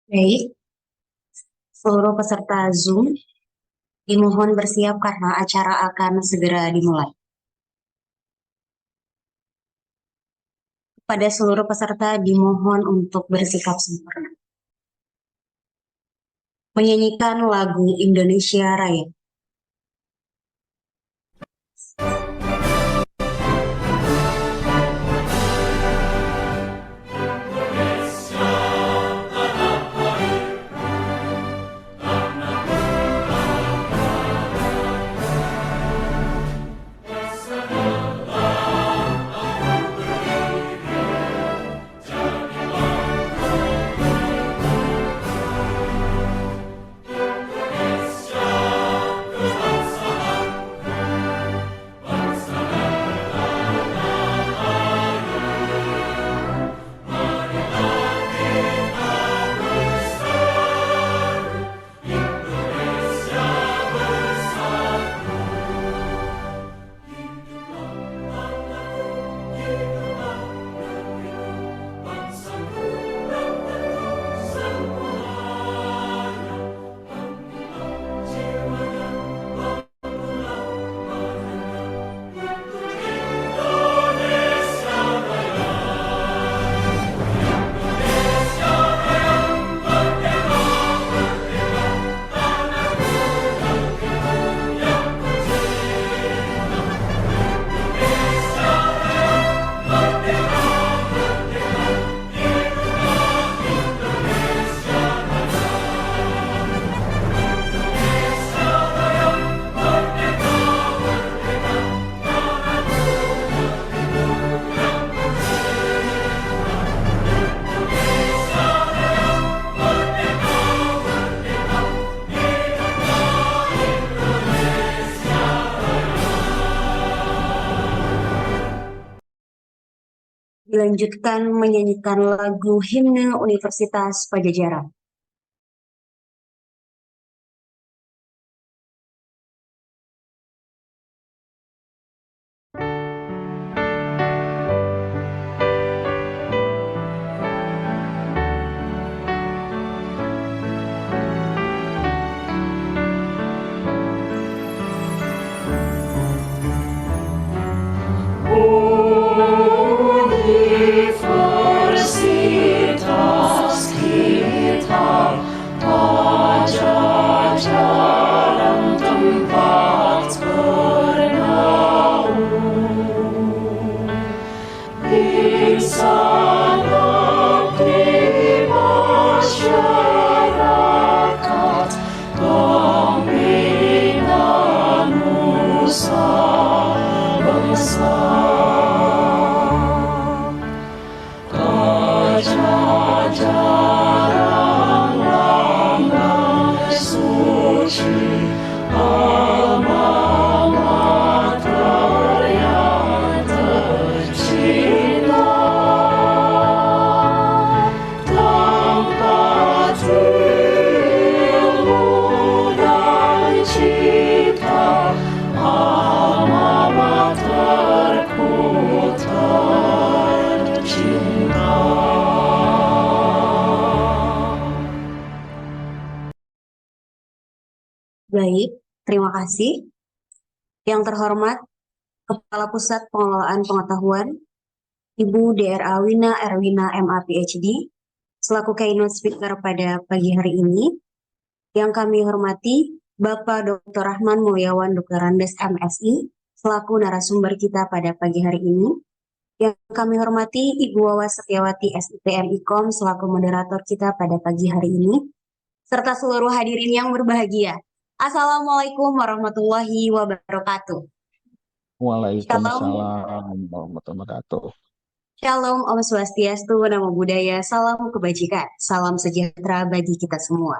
Baik, seluruh peserta Zoom dimohon bersiap karena acara akan segera dimulai. Kepada seluruh peserta dimohon untuk bersikap sempurna. Menyanyikan lagu Indonesia Raya. Dilanjutkan menyanyikan lagu himne Universitas Pajajaran. Universitas kita Pajajaran tempat bernaung, bisa mengabdi masyarakat, pembina nusa bangsa. Pajajaran lambang suci, alma mater yang tercinta, tempat ilmu dan cita, alma materku tercinta. Baik, terima kasih. Yang terhormat Kepala Pusat Pengelolaan Pengetahuan, Ibu DRA Wina Erwina MA PhD, selaku keynote speaker pada pagi hari ini. Yang kami hormati Bapak Dr. Rahman Mulyawan Dr. Andes MSI, selaku narasumber kita pada pagi hari ini. Yang kami hormati Ibu Wawa Setiawati SIPM IKOM, selaku moderator kita pada pagi hari ini, serta seluruh hadirin yang berbahagia. Assalamualaikum warahmatullahi wabarakatuh. Waalaikumsalam warahmatullahi wabarakatuh. Shalom, Om Swastiastu, Namo Buddhaya, salam kebajikan, salam sejahtera bagi kita semua.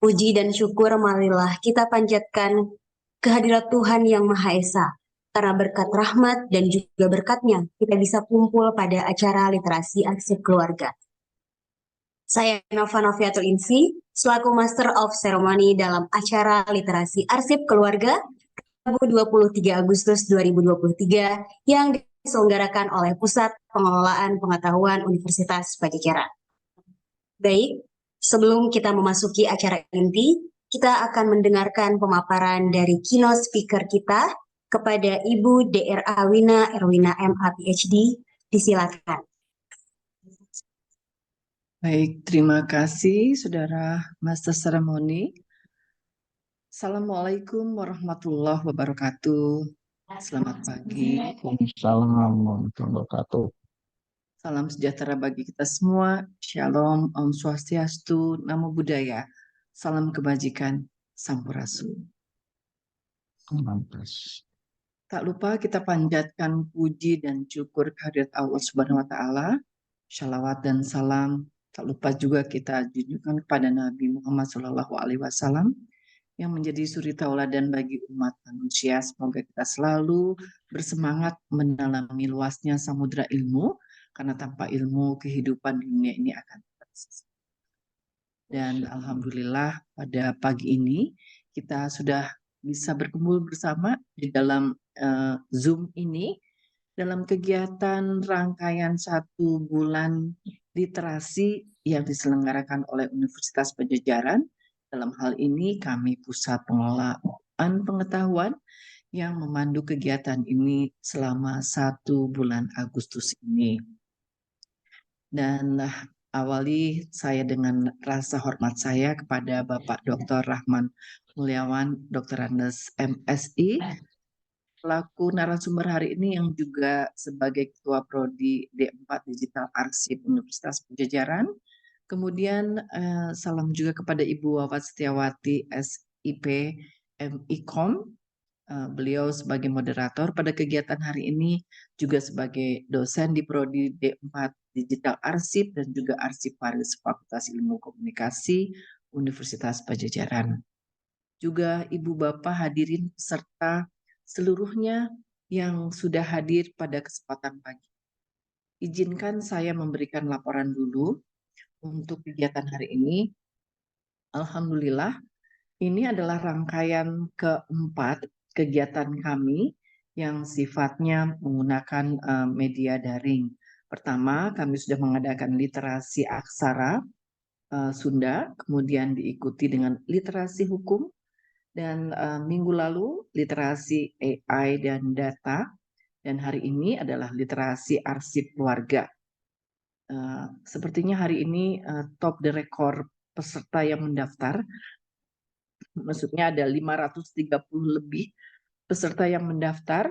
Puji dan syukur marilah kita panjatkan kehadirat Tuhan Yang Maha Esa. Karena berkat rahmat dan juga berkatnya, kita bisa kumpul pada acara literasi arsip keluarga. Saya Nova Noviatul Insi, selaku Master of Ceremony dalam acara literasi arsip keluarga Rabu 23 Agustus 2023 yang diselenggarakan oleh Pusat Pengelolaan Pengetahuan Universitas Pajajaran. Baik, Sebelum kita memasuki acara inti, kita akan mendengarkan pemaparan dari keynote speaker kita kepada Ibu DRA Wina Erwina MA PhD. Disilakan. Baik, terima kasih Saudara Master Ceremony. Assalamualaikum warahmatullahi wabarakatuh. Selamat pagi. Waalaikumsalam warahmatullahi wabarakatuh. Salam sejahtera bagi kita semua. Shalom, Om Swastiastu, Namo Buddhaya. Salam kebajikan, Sampurasun. Mampus. Tak lupa kita panjatkan puji dan syukur kehadirat Allah Subhanahu wa taala. Shalawat dan salam tak lupa juga kita junjukkan kepada Nabi Muhammad SAW yang menjadi suri tauladan bagi umat manusia. Semoga kita selalu bersemangat mendalami luasnya samudra ilmu, karena tanpa ilmu kehidupan di dunia ini akan tersesat. Dan alhamdulillah pada pagi ini kita sudah bisa berkumpul bersama di dalam Zoom ini dalam kegiatan rangkaian 1 bulan literasi yang diselenggarakan oleh Universitas Padjadjaran. Dalam hal ini kami Pusat Pengelolaan Pengetahuan yang memandu kegiatan ini selama 1 bulan Agustus ini. Dan awali saya dengan rasa hormat saya kepada Bapak Dr. Rahman Mulyawan, Dr. Andes MSI, pelaku narasumber hari ini yang juga sebagai Ketua Prodi D4 Digital Arsip Universitas Padjadjaran. Kemudian salam juga kepada Ibu Wawat Setiawati SIP MIKOM. Beliau sebagai moderator pada kegiatan hari ini, juga sebagai dosen di Prodi D4 Digital Arsip dan juga Arsiparis Fakultas Ilmu Komunikasi Universitas Padjadjaran. Juga Ibu Bapak hadirin serta seluruhnya yang sudah hadir pada kesempatan pagi. Izinkan saya memberikan laporan dulu untuk kegiatan hari ini. Alhamdulillah, ini adalah rangkaian keempat kegiatan kami yang sifatnya menggunakan media daring. Pertama, kami sudah mengadakan literasi aksara Sunda, kemudian diikuti dengan literasi hukum, dan minggu lalu literasi AI dan data, dan hari ini adalah literasi arsip keluarga. Sepertinya hari ini top the record peserta yang mendaftar, maksudnya ada 530 lebih peserta yang mendaftar,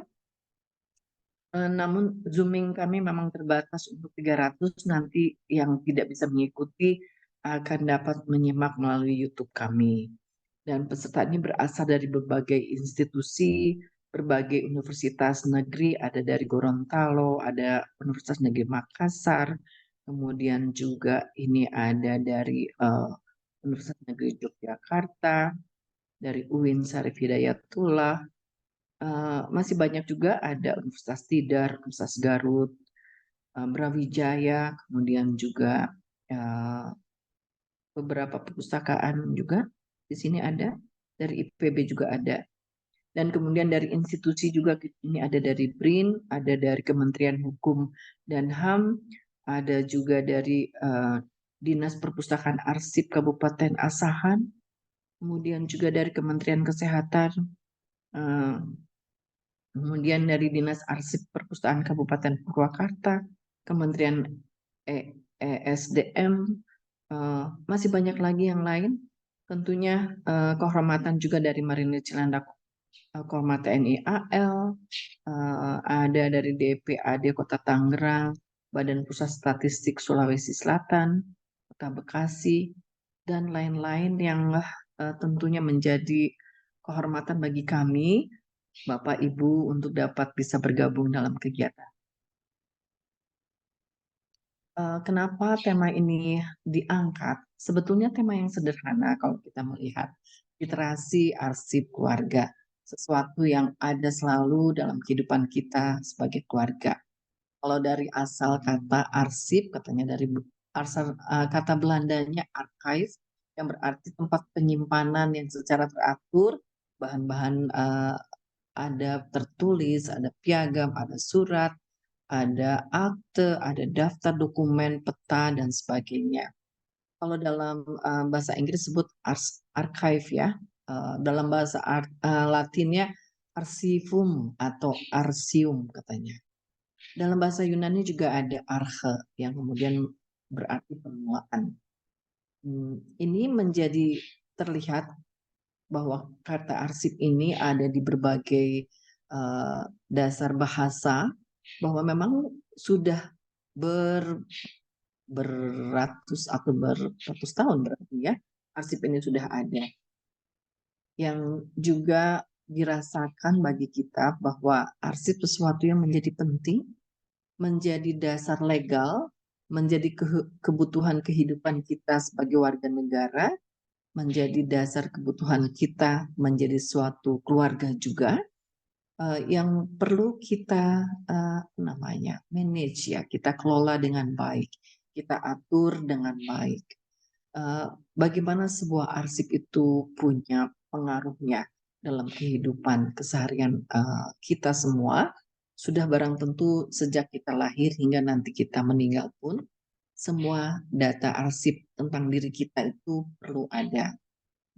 namun zooming kami memang terbatas untuk 300, nanti yang tidak bisa mengikuti akan dapat menyimak melalui YouTube kami. Dan peserta ini berasal dari berbagai institusi, berbagai universitas negeri, ada dari Gorontalo, ada Universitas Negeri Makassar, kemudian juga ini ada dari Universitas Negeri Yogyakarta, dari UIN Syarif Hidayatullah, masih banyak juga ada Universitas Tidar, Universitas Garut, Brawijaya, kemudian juga beberapa perpustakaan juga di sini ada, dari IPB juga ada. Dan kemudian dari institusi juga ini ada dari BRIN, ada dari Kementerian Hukum dan HAM, ada juga dari Dinas Perpustakaan Arsip Kabupaten Asahan, kemudian juga dari Kementerian Kesehatan, kemudian dari Dinas Arsip Perpustakaan Kabupaten Purwakarta, Kementerian ESDM, masih banyak lagi yang lain. Tentunya kehormatan juga dari Marinir Cilandak, Korma TNI AL, ada dari DPAD Kota Tangerang, Badan Pusat Statistik Sulawesi Selatan, Kota Bekasi, dan lain-lain yang tentunya menjadi kehormatan bagi kami, Bapak Ibu, untuk dapat bisa bergabung dalam kegiatan. Kenapa tema ini diangkat? Sebetulnya tema yang sederhana kalau kita melihat literasi arsip keluarga, sesuatu yang ada selalu dalam kehidupan kita sebagai keluarga. Kalau dari asal kata arsip, katanya dari asal kata Belandanya archive, yang berarti tempat penyimpanan yang secara teratur, bahan-bahan ada tertulis, ada piagam, ada surat, ada akte, ada daftar dokumen, peta, dan sebagainya. Kalau dalam bahasa Inggris disebut archive ya. Dalam bahasa Latinnya archivum atau arsium katanya. Dalam bahasa Yunani juga ada arche yang kemudian berarti permulaan. Ini menjadi terlihat bahwa kata arsip ini ada di berbagai dasar bahasa, bahwa memang sudah beratus atau beratus tahun berarti ya, arsip ini sudah ada. Yang juga dirasakan bagi kita bahwa arsip sesuatu yang menjadi penting, menjadi dasar legal, menjadi kebutuhan kehidupan kita sebagai warga negara, menjadi dasar kebutuhan kita menjadi suatu keluarga juga, yang perlu kita manage ya, kita kelola dengan baik, kita atur dengan baik. Bagaimana sebuah arsip itu punya pengaruhnya dalam kehidupan keseharian kita semua, sudah barang tentu sejak kita lahir hingga nanti kita meninggal pun, semua data arsip tentang diri kita itu perlu ada.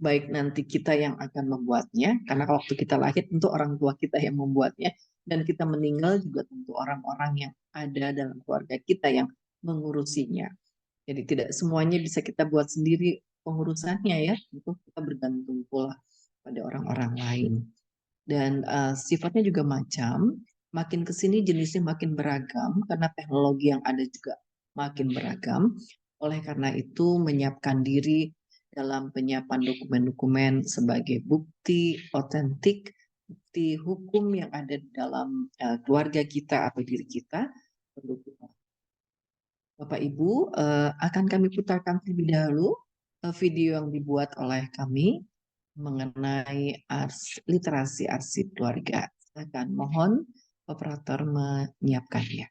Baik nanti kita yang akan membuatnya, karena waktu kita lahir tentu orang tua kita yang membuatnya, dan kita meninggal juga tentu orang-orang yang ada dalam keluarga kita yang mengurusinya. Jadi tidak semuanya bisa kita buat sendiri pengurusannya ya, itu kita bergantung pula pada orang-orang lain. Dan sifatnya juga makin kesini jenisnya makin beragam, karena teknologi yang ada juga makin beragam. Oleh karena itu menyiapkan diri dalam penyiapan dokumen-dokumen sebagai bukti otentik, bukti hukum yang ada di dalam keluarga kita atau diri kita. Bapak Ibu, akan kami putarkan terlebih dahulu video yang dibuat oleh kami mengenai literasi arsip keluarga. Silakan, mohon operator menyiapkannya.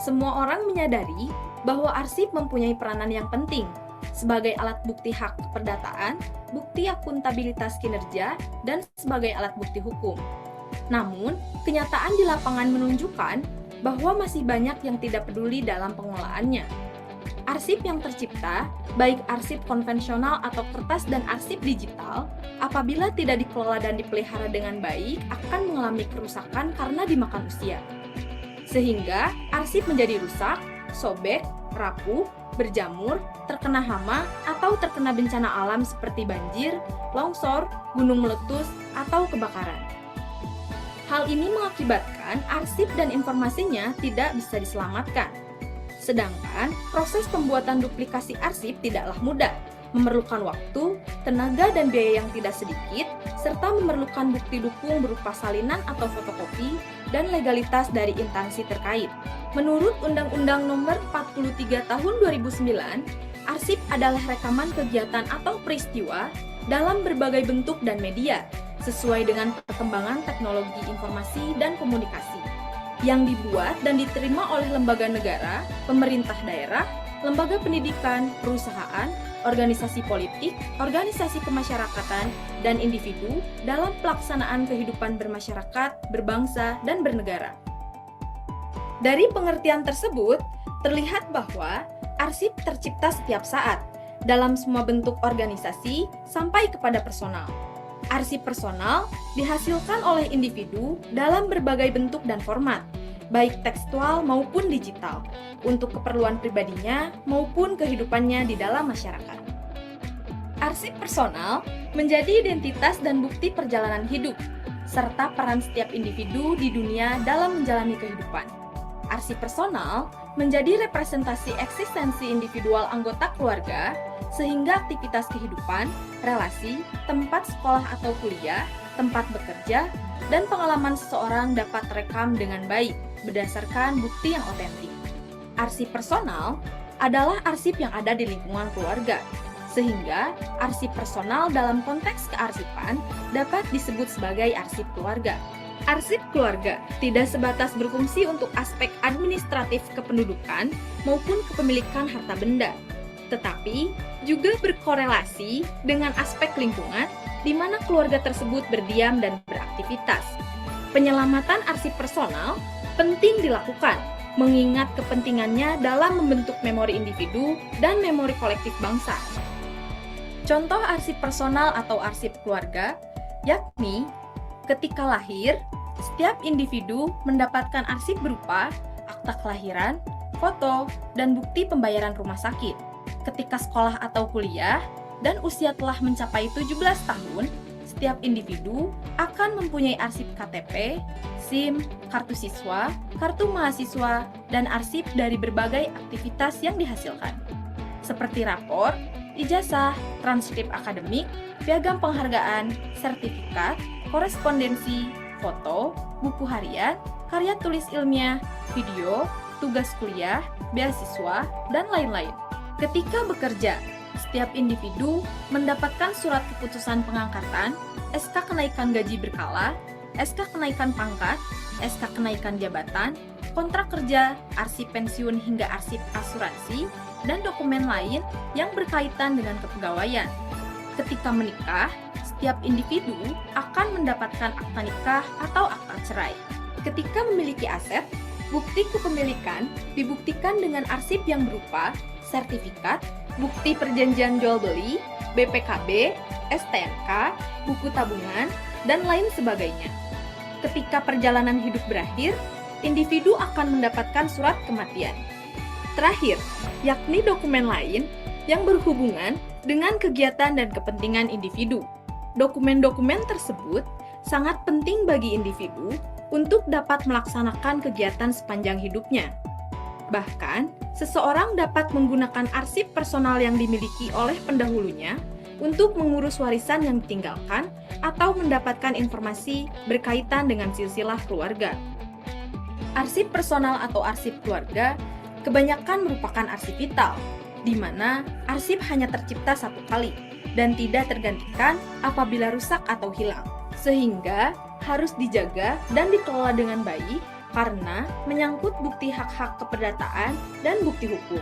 Semua orang menyadari bahwa arsip mempunyai peranan yang penting sebagai alat bukti hak keperdataan, bukti akuntabilitas kinerja, dan sebagai alat bukti hukum. Namun, kenyataan di lapangan menunjukkan bahwa masih banyak yang tidak peduli dalam pengelolaannya. Arsip yang tercipta, baik arsip konvensional atau kertas dan arsip digital, apabila tidak dikelola dan dipelihara dengan baik, akan mengalami kerusakan karena dimakan usia. Sehingga arsip menjadi rusak, sobek, rapuh, berjamur, terkena hama, atau terkena bencana alam seperti banjir, longsor, gunung meletus, atau kebakaran. Hal ini mengakibatkan arsip dan informasinya tidak bisa diselamatkan. Sedangkan proses pembuatan duplikasi arsip tidaklah mudah, memerlukan waktu, tenaga dan biaya yang tidak sedikit, serta memerlukan bukti dukung berupa salinan atau fotokopi, dan legalitas dari instansi terkait. Menurut Undang-Undang Nomor 43 Tahun 2009, arsip adalah rekaman kegiatan atau peristiwa dalam berbagai bentuk dan media, sesuai dengan perkembangan teknologi informasi dan komunikasi, yang dibuat dan diterima oleh lembaga negara, pemerintah daerah, lembaga pendidikan, perusahaan, organisasi politik, organisasi kemasyarakatan, dan individu dalam pelaksanaan kehidupan bermasyarakat, berbangsa, dan bernegara. Dari pengertian tersebut, terlihat bahwa arsip tercipta setiap saat, dalam semua bentuk organisasi sampai kepada personal. Arsip personal dihasilkan oleh individu dalam berbagai bentuk dan format, baik tekstual maupun digital, untuk keperluan pribadinya maupun kehidupannya di dalam masyarakat. Arsip personal menjadi identitas dan bukti perjalanan hidup, serta peran setiap individu di dunia dalam menjalani kehidupan. Arsip personal menjadi representasi eksistensi individual anggota keluarga, sehingga aktivitas kehidupan, relasi, tempat sekolah atau kuliah, tempat bekerja, dan pengalaman seseorang dapat terekam dengan baik berdasarkan bukti yang otentik. Arsip personal adalah arsip yang ada di lingkungan keluarga, sehingga arsip personal dalam konteks kearsipan dapat disebut sebagai arsip keluarga. Arsip keluarga tidak sebatas berfungsi untuk aspek administratif kependudukan maupun kepemilikan harta benda, tetapi juga berkorelasi dengan aspek lingkungan di mana keluarga tersebut berdiam dan beraktivitas. Penyelamatan arsip personal penting dilakukan, mengingat kepentingannya dalam membentuk memori individu dan memori kolektif bangsa. Contoh arsip personal atau arsip keluarga, yakni ketika lahir, setiap individu mendapatkan arsip berupa akta kelahiran, foto, dan bukti pembayaran rumah sakit. Ketika sekolah atau kuliah, dan usia telah mencapai 17 tahun, setiap individu akan mempunyai arsip KTP, SIM, kartu siswa, kartu mahasiswa, dan arsip dari berbagai aktivitas yang dihasilkan, seperti rapor, ijazah, transkrip akademik, piagam penghargaan, sertifikat, korespondensi, foto, buku harian, karya tulis ilmiah, video, tugas kuliah, beasiswa, dan lain-lain. Ketika bekerja, setiap individu mendapatkan surat keputusan pengangkatan, SK kenaikan gaji berkala, SK kenaikan pangkat, SK kenaikan jabatan, kontrak kerja, arsip pensiun hingga arsip asuransi, dan dokumen lain yang berkaitan dengan kepegawaian. Ketika menikah, setiap individu akan mendapatkan akta nikah atau akta cerai. Ketika memiliki aset, bukti kepemilikan dibuktikan dengan arsip yang berupa sertifikat, bukti perjanjian jual beli, BPKB, STNK, buku tabungan, dan lain sebagainya. Ketika perjalanan hidup berakhir, individu akan mendapatkan surat kematian. Terakhir, yakni dokumen lain yang berhubungan dengan kegiatan dan kepentingan individu. Dokumen-dokumen tersebut sangat penting bagi individu untuk dapat melaksanakan kegiatan sepanjang hidupnya. Bahkan, seseorang dapat menggunakan arsip personal yang dimiliki oleh pendahulunya untuk mengurus warisan yang ditinggalkan atau mendapatkan informasi berkaitan dengan silsilah keluarga. Arsip personal atau arsip keluarga kebanyakan merupakan arsip vital, di mana arsip hanya tercipta satu kali dan tidak tergantikan apabila rusak atau hilang, sehingga harus dijaga dan dikelola dengan baik karena menyangkut bukti hak-hak keperdataan dan bukti hukum,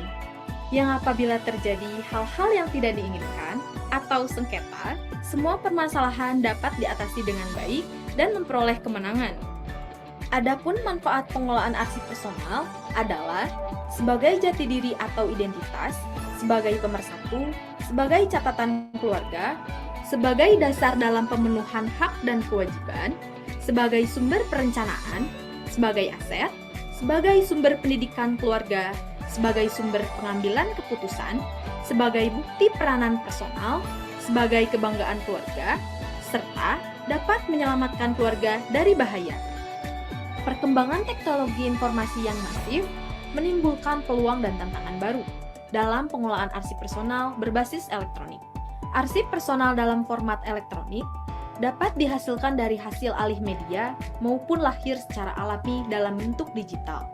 yang apabila terjadi hal-hal yang tidak diinginkan atau sengketa, semua permasalahan dapat diatasi dengan baik dan memperoleh kemenangan. Adapun manfaat pengelolaan arsip personal adalah sebagai jati diri atau identitas, sebagai pemersatu, sebagai catatan keluarga, sebagai dasar dalam pemenuhan hak dan kewajiban, sebagai sumber perencanaan, sebagai aset, sebagai sumber pendidikan keluarga, sebagai sumber pengambilan keputusan, sebagai bukti peranan personal, sebagai kebanggaan keluarga, serta dapat menyelamatkan keluarga dari bahaya. Perkembangan teknologi informasi yang masif menimbulkan peluang dan tantangan baru dalam pengelolaan arsip personal berbasis elektronik. Arsip personal dalam format elektronik dapat dihasilkan dari hasil alih media maupun lahir secara alami dalam bentuk digital.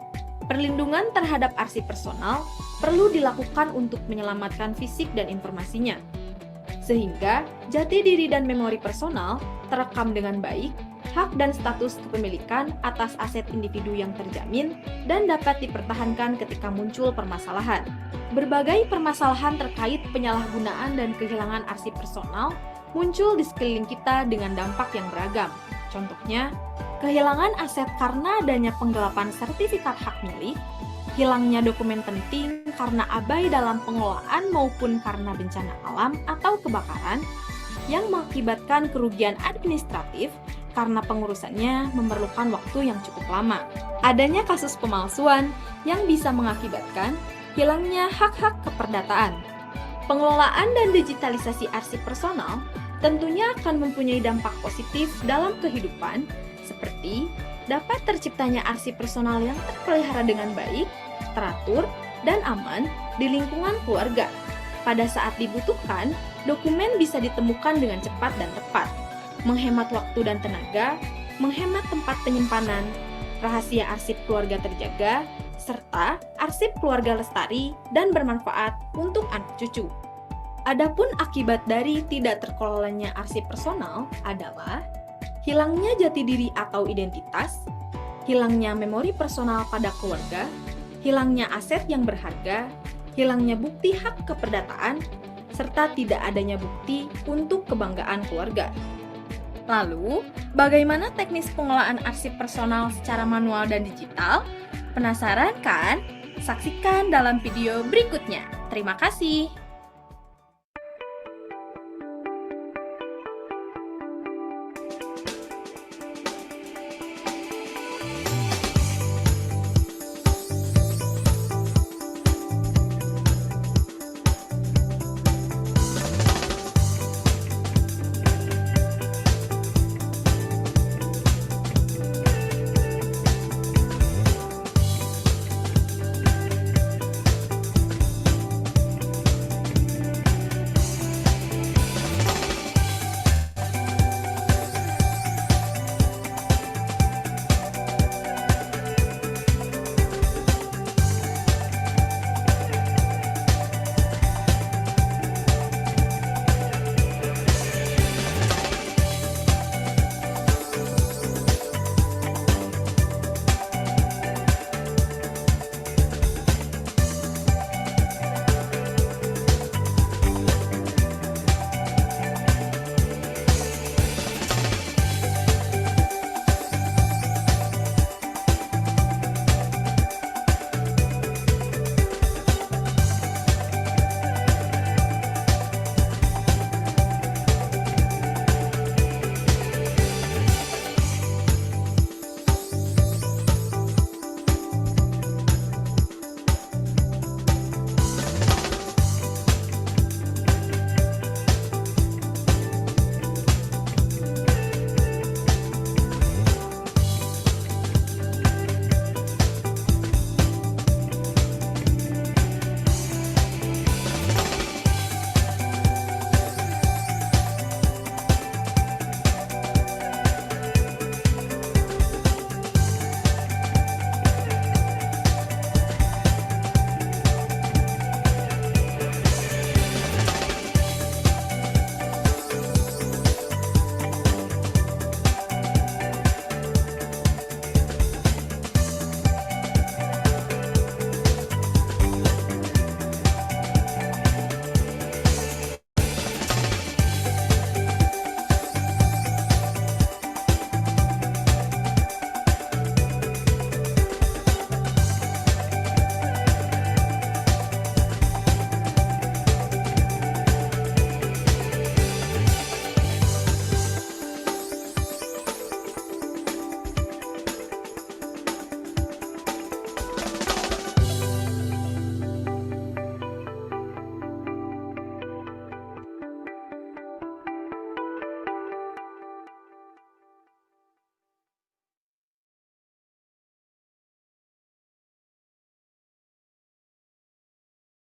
Perlindungan terhadap arsip personal perlu dilakukan untuk menyelamatkan fisik dan informasinya, sehingga jati diri dan memori personal terekam dengan baik, hak dan status kepemilikan atas aset individu yang terjamin dan dapat dipertahankan ketika muncul permasalahan. Berbagai permasalahan terkait penyalahgunaan dan kehilangan arsip personal muncul di sekeliling kita dengan dampak yang beragam. Contohnya, kehilangan aset karena adanya penggelapan sertifikat hak milik, hilangnya dokumen penting karena abai dalam pengelolaan maupun karena bencana alam atau kebakaran, yang mengakibatkan kerugian administratif karena pengurusannya memerlukan waktu yang cukup lama. Adanya kasus pemalsuan yang bisa mengakibatkan hilangnya hak-hak keperdataan. Pengelolaan dan digitalisasi arsip personal tentunya akan mempunyai dampak positif dalam kehidupan, seperti dapat terciptanya arsip personal yang terpelihara dengan baik, teratur, dan aman di lingkungan keluarga. Pada saat dibutuhkan, dokumen bisa ditemukan dengan cepat dan tepat, menghemat waktu dan tenaga, menghemat tempat penyimpanan, rahasia arsip keluarga terjaga, serta arsip keluarga lestari dan bermanfaat untuk anak cucu. Adapun akibat dari tidak terkelolanya arsip personal adalah hilangnya jati diri atau identitas, hilangnya memori personal pada keluarga, hilangnya aset yang berharga, hilangnya bukti hak keperdataan, serta tidak adanya bukti untuk kebanggaan keluarga. Lalu, bagaimana teknis pengelolaan arsip personal secara manual dan digital? Penasaran kan? Saksikan dalam video berikutnya. Terima kasih.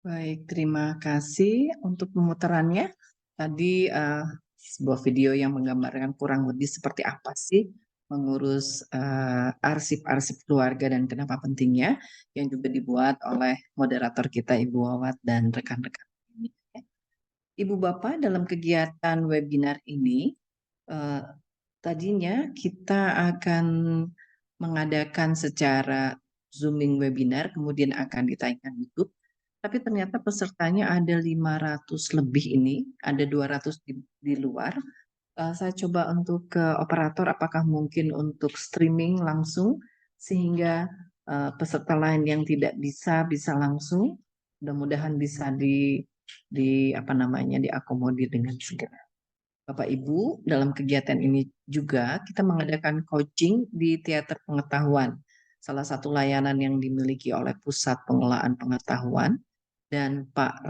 Baik, terima kasih untuk pemutarannya. Tadi sebuah video yang menggambarkan kurang lebih seperti apa sih mengurus arsip-arsip keluarga dan kenapa pentingnya, yang juga dibuat oleh moderator kita Ibu Wawat dan rekan-rekan ini. Ibu Bapak, dalam kegiatan webinar ini tadinya kita akan mengadakan secara Zooming webinar, kemudian akan ditayangkan YouTube. Tapi ternyata pesertanya ada 500 lebih ini, ada 200 di luar. Saya coba untuk ke operator apakah mungkin untuk streaming langsung sehingga peserta lain yang tidak bisa langsung, mudah-mudahan bisa diakomodir dengan segera. Bapak Ibu, dalam kegiatan ini juga kita mengadakan coaching di Teater Pengetahuan, salah satu layanan yang dimiliki oleh Pusat Pengelolaan Pengetahuan. Dan Pak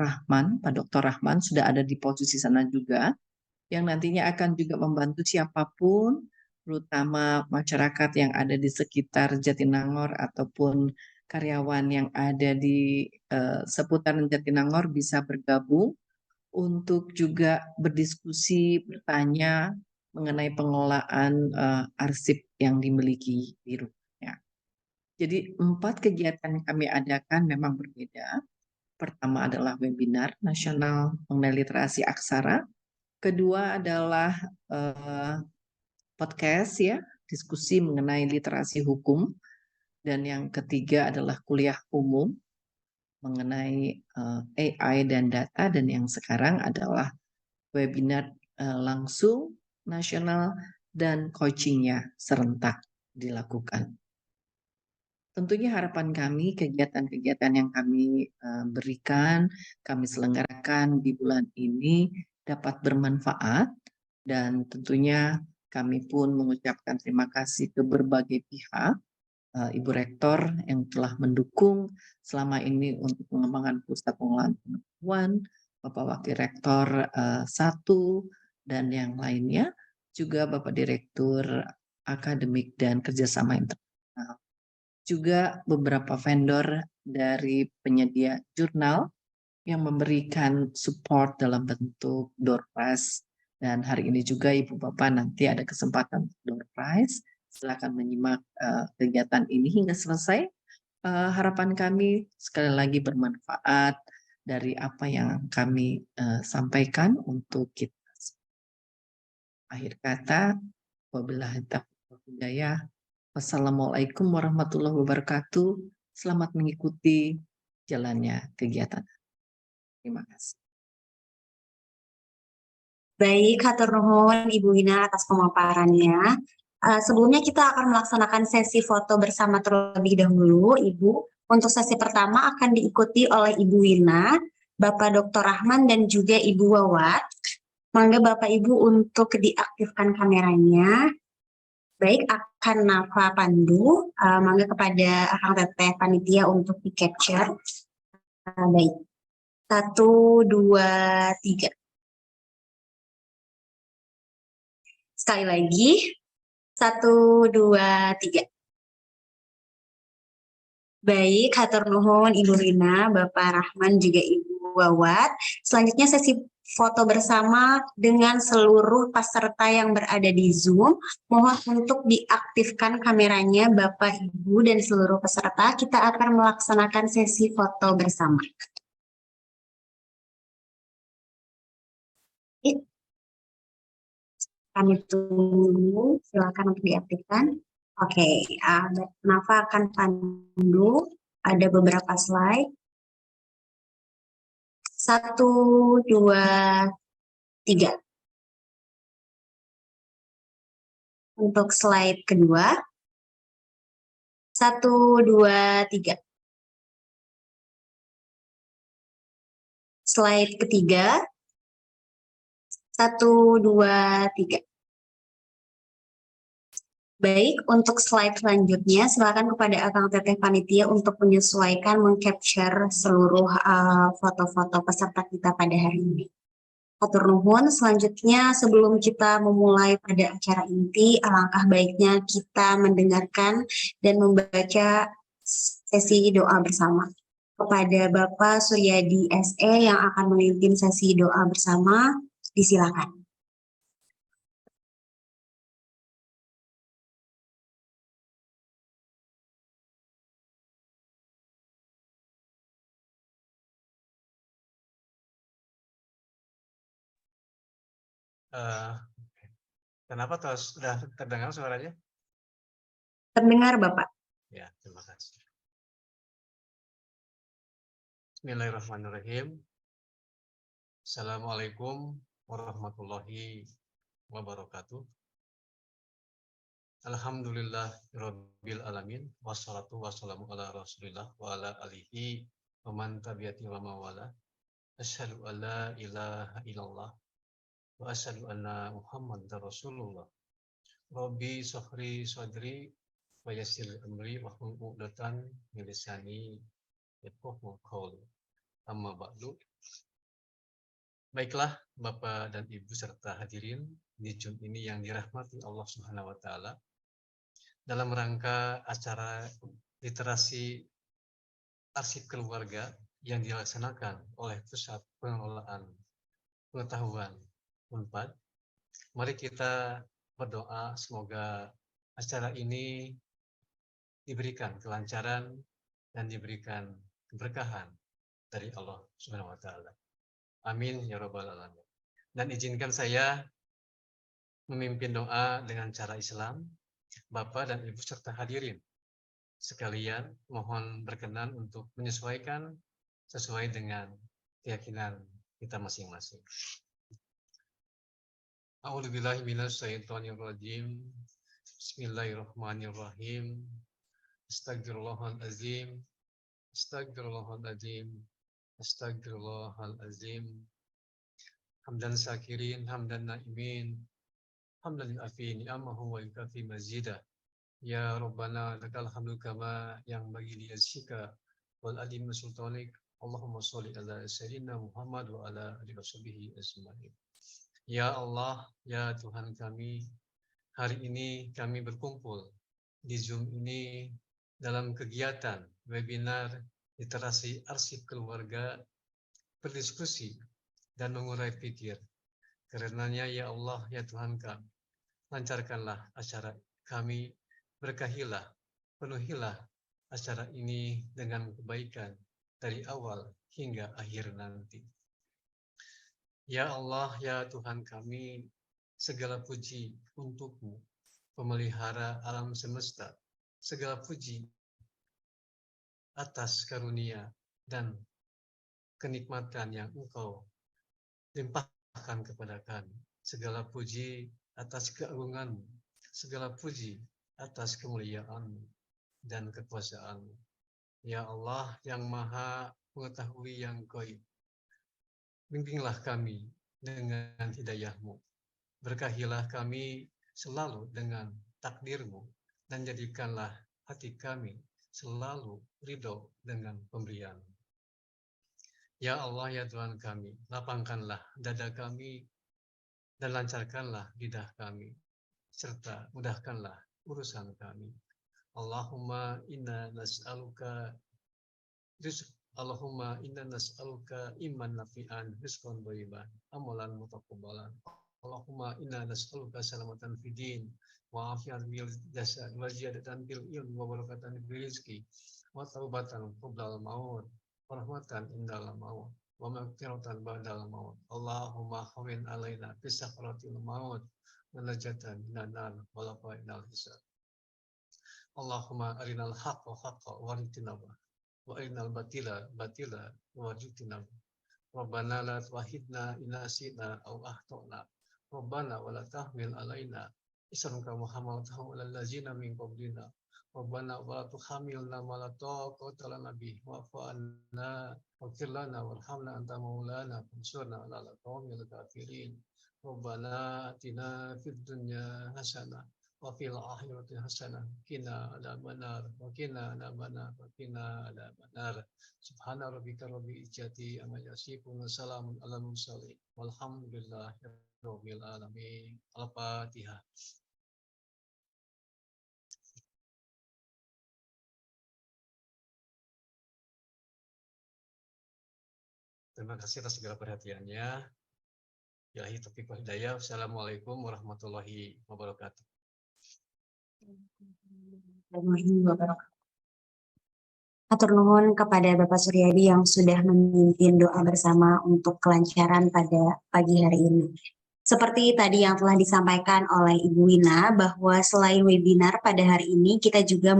Dr. Rahman sudah ada di posisi sana juga, yang nantinya akan juga membantu siapapun, terutama masyarakat yang ada di sekitar Jatinangor ataupun karyawan yang ada di seputaran Jatinangor bisa bergabung untuk juga berdiskusi, bertanya mengenai pengelolaan arsip yang dimiliki di rumahnya. Jadi 4 kegiatan yang kami adakan memang berbeda. Pertama adalah webinar nasional mengenai literasi aksara. Kedua adalah podcast ya, diskusi mengenai literasi hukum. Dan yang ketiga adalah kuliah umum mengenai AI dan data. Dan yang sekarang adalah webinar langsung nasional dan coachingnya serentak dilakukan. Tentunya harapan kami kegiatan-kegiatan yang kami berikan, kami selenggarakan di bulan ini dapat bermanfaat, dan tentunya kami pun mengucapkan terima kasih ke berbagai pihak, Ibu Rektor yang telah mendukung selama ini untuk pengembangan pusat pengelolaan pengetahuan, Bapak Wakil Rektor 1 dan yang lainnya, juga Bapak Direktur Akademik dan Kerjasama Internasional. Juga beberapa vendor dari penyedia jurnal yang memberikan support dalam bentuk door prize. Dan hari ini juga Ibu Bapak nanti ada kesempatan door prize. Silakan menyimak kegiatan ini hingga selesai. Harapan kami sekali lagi bermanfaat dari apa yang kami sampaikan untuk kita. Akhir kata, wabillahi taufiq wal hidayah. Wassalamualaikum warahmatullahi wabarakatuh. Selamat mengikuti jalannya kegiatan. Terima kasih. Baik, hatur nuhun Ibu Wina atas pemaparannya. Sebelumnya kita akan melaksanakan sesi foto bersama terlebih dahulu, Ibu. Untuk sesi pertama akan diikuti oleh Ibu Wina, Bapak Dr. Rahman, dan juga Ibu Wawat. Mangga Bapak Ibu untuk diaktifkan kameranya. Baik, akan Nafa pandu. Mangga kepada Akang Teteh Panitia untuk di-capture. Baik, 1, 2, 3. Sekali lagi, 1, 2, 3. Baik, hatur nuhun Ibu Rina, Bapak Rahman, juga Ibu Wawat. Selanjutnya sesi foto bersama dengan seluruh peserta yang berada di Zoom. Mohon untuk diaktifkan kameranya Bapak, Ibu, dan seluruh peserta. Kita akan melaksanakan sesi foto bersama. Kami tunggu, silakan untuk diaktifkan. Oke, Nafa akan pandu, ada beberapa slide. 1, 2, 3. Untuk slide kedua. 1, 2, 3. Slide ketiga. 1, 2, 3. Baik, untuk slide selanjutnya silakan kepada Akang Teteh Panitia untuk menyesuaikan, mengcapture seluruh foto-foto peserta kita pada hari ini. Hatur nuhun, selanjutnya sebelum kita memulai pada acara inti, alangkah baiknya kita mendengarkan dan membaca sesi doa bersama. Kepada Bapak Suryadi SE yang akan memimpin sesi doa bersama, disilakan. Kenapa sudah terdengar suaranya? Terdengar, Bapak. Ya, terima kasih. Bismillahirrahmanirrahim. Assalamualaikum warahmatullahi wabarakatuh. Alhamdulillahirabbil alamin, wassalatu wassalamu ala Rasulillah wa ala alihi wa man tabi'ati wa mawala. Asyhadu an la ilaha illallah wa asyhadu anna Muhammadar Rasulullah. Rabbi sofri sadri wa yassir amri wa hlul 'uqdatam min lisani yafqahu qawli. Amma ba'du. Baiklah Bapak dan Ibu serta hadirin di Zoom ini yang dirahmati Allah Subhanahu wa taala. Dalam rangka acara literasi arsip keluarga yang dilaksanakan oleh Pusat Pengelolaan Pengetahuan Unpad, mari kita berdoa semoga acara ini diberikan kelancaran dan diberikan keberkahan dari Allah Subhanahu wa taala. Amin ya rabbal alamin. Dan izinkan saya memimpin doa dengan cara Islam. Bapak dan Ibu serta hadirin sekalian, mohon berkenan untuk menyesuaikan sesuai dengan keyakinan kita masing-masing. A'udzubillahi minasyaitonirrajim. Bismillahirrahmanirrahim. Astagfirullahaladzim. Astagfirullahaladzim. Astagfirullahaladzim. Hamdan syakirin, hamdan na'imin, hamdan afi ni'amahu wa yukafi mazidah. Ya Rabbana lakal hamdu kama yang bagi liyazika wal alim sultanik. Allahumma sholli ala sayyidina Muhammad wa ala alihi washabihi ajma'in. Ya Allah, ya Tuhan kami, hari ini kami berkumpul di Zoom ini dalam kegiatan webinar literasi arsip keluarga, berdiskusi dan mengurai pikir. Karenanya ya Allah, ya Tuhan kami, lancarkanlah acara kami, berkahilah, penuhilah acara ini dengan kebaikan dari awal hingga akhir nanti. Ya Allah, ya Tuhan kami, segala puji untuk-Mu, pemelihara alam semesta, segala puji atas karunia dan kenikmatan yang Engkau limpahkan kepada kami. Segala puji atas keagungan-Mu, segala puji atas kemuliaan-Mu dan kekuasaan-Mu. Ya Allah yang Maha Mengetahui yang gaib, bimbinglah kami dengan hidayah-Mu. Berkahilah kami selalu dengan takdir-Mu dan jadikanlah hati kami selalu ridho dengan pemberian. Ya Allah, ya Tuhan kami, lapangkanlah dada kami dan lancarkanlah lidah kami, serta mudahkanlah urusan kami. Allahumma inna nas'aluka iman nafi'an, rizqan thayyiban, amalan mutaqabbalan. Allahumma inna nas'aluka salamatan fid din wa afiatan bil jasad wa ziyadatan bil ilmi wa barakatan bil rizqi wa taubatan qabla al maut wa rahmatan indal maut wa maghfiratan ba'dal maut. Allahumma hawwin alaina fi sakratil maut wa najatan minan nar wa lafainal hisab. Allahumma arinal haqqa haqqan warzuqna wa arinal batila batila warzuqna. Rabbana la tu'akhidna in nasina aw akhtana. Rabbana wa la tahmil alaina isran kama hamaltahu 'alal ladzina min qablina. Rabbana wa la tuhamilna ma la taqata lana bihi wa'fu 'anna waghfir lana warhamna anta maulana fansurna 'alal qaumil kafirin. Rabbana atina fid dunya hasanah wa fil akhirati hasanah qina adzabannar wa qina adzabannar wa qina adzabannar. Subhana rabbika rabbil izzati amma yasifun wa salamun alal mursalin walhamdulillahi rabbil alamin. Al-Fatihah. Terima kasih atas segala perhatiannya. Ilahi taufiq wal hidayah. Wassalamualaikum warahmatullahi wabarakatuh. Atur nuhun kepada Bapak Suryadi yang sudah memimpin doa bersama untuk kelancaran pada pagi hari ini. Seperti tadi yang telah disampaikan oleh Ibu Wina, bahwa selain webinar pada hari ini, kita juga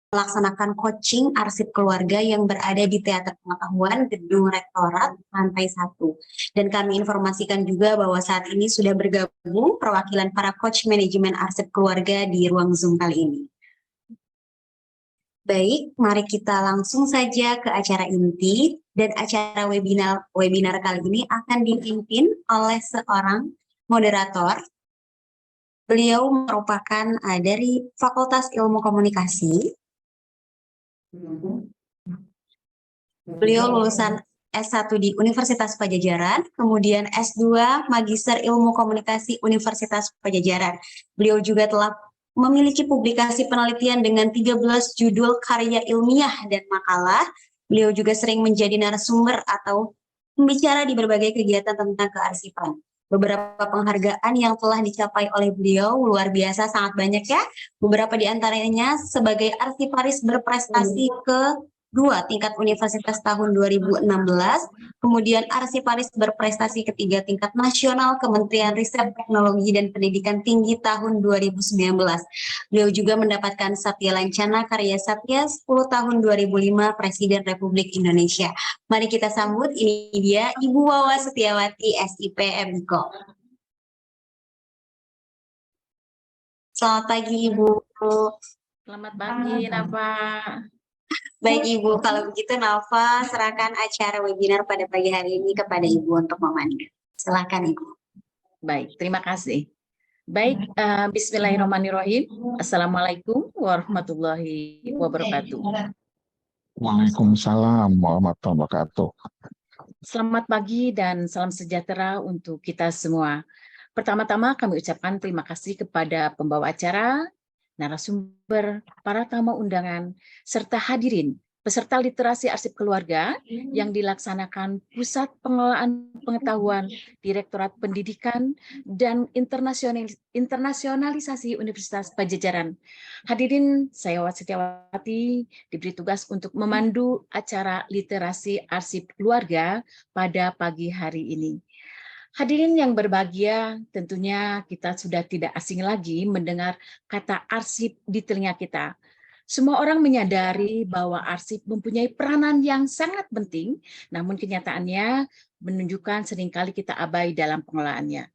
melaksanakan coaching arsip keluarga yang berada di Teater Pengetahuan Gedung Rektorat lantai 1. Dan kami informasikan juga bahwa saat ini sudah bergabung perwakilan para coach manajemen arsip keluarga di ruang Zoom kali ini. Baik, mari kita langsung saja ke acara inti, dan acara webinar kali ini akan dipimpin oleh seorang moderator. Beliau merupakan dari Fakultas Ilmu Komunikasi. Beliau lulusan S1 di Universitas Pajajaran, kemudian S2 Magister Ilmu Komunikasi Universitas Pajajaran. Beliau juga telah memiliki publikasi penelitian dengan 13 judul karya ilmiah dan makalah. Beliau juga sering menjadi narasumber atau pembicara di berbagai kegiatan tentang kearsipan. Beberapa penghargaan yang telah dicapai oleh beliau luar biasa, sangat banyak ya. Beberapa di antaranya sebagai arsiparis berprestasi 2 tingkat universitas tahun 2016, kemudian arsiparis berprestasi ketiga tingkat nasional Kementerian Riset Teknologi dan Pendidikan Tinggi tahun 2019. Beliau juga mendapatkan Satya Lancana Karya Satya 10 tahun 2005 Presiden Republik Indonesia. Mari kita sambut, ini dia Ibu Wawa Setiawati SIP MKO. Selamat pagi Ibu. Selamat pagi, Nafa. Baik Ibu, kalau begitu Nafa serahkan acara webinar pada pagi hari ini kepada Ibu untuk memandu. Silakan Ibu. Baik, terima kasih. Baik, bismillahirrahmanirrahim. Assalamualaikum warahmatullahi wabarakatuh. Waalaikumsalam warahmatullahi wabarakatuh. Selamat pagi dan salam sejahtera untuk kita semua. Pertama-tama kami ucapkan terima kasih kepada pembawa acara, narasumber, para tamu undangan, serta hadirin peserta literasi arsip keluarga yang dilaksanakan Pusat Pengelolaan Pengetahuan Direktorat Pendidikan dan Internasionalisasi Universitas Pajajaran. Hadirin, saya Wawa Setiawati diberi tugas untuk memandu acara literasi arsip keluarga pada pagi hari ini. Hadirin yang berbahagia, tentunya kita sudah tidak asing lagi mendengar kata arsip di telinga kita. Semua orang menyadari bahwa arsip mempunyai peranan yang sangat penting, namun kenyataannya menunjukkan seringkali kita abai dalam pengelolaannya.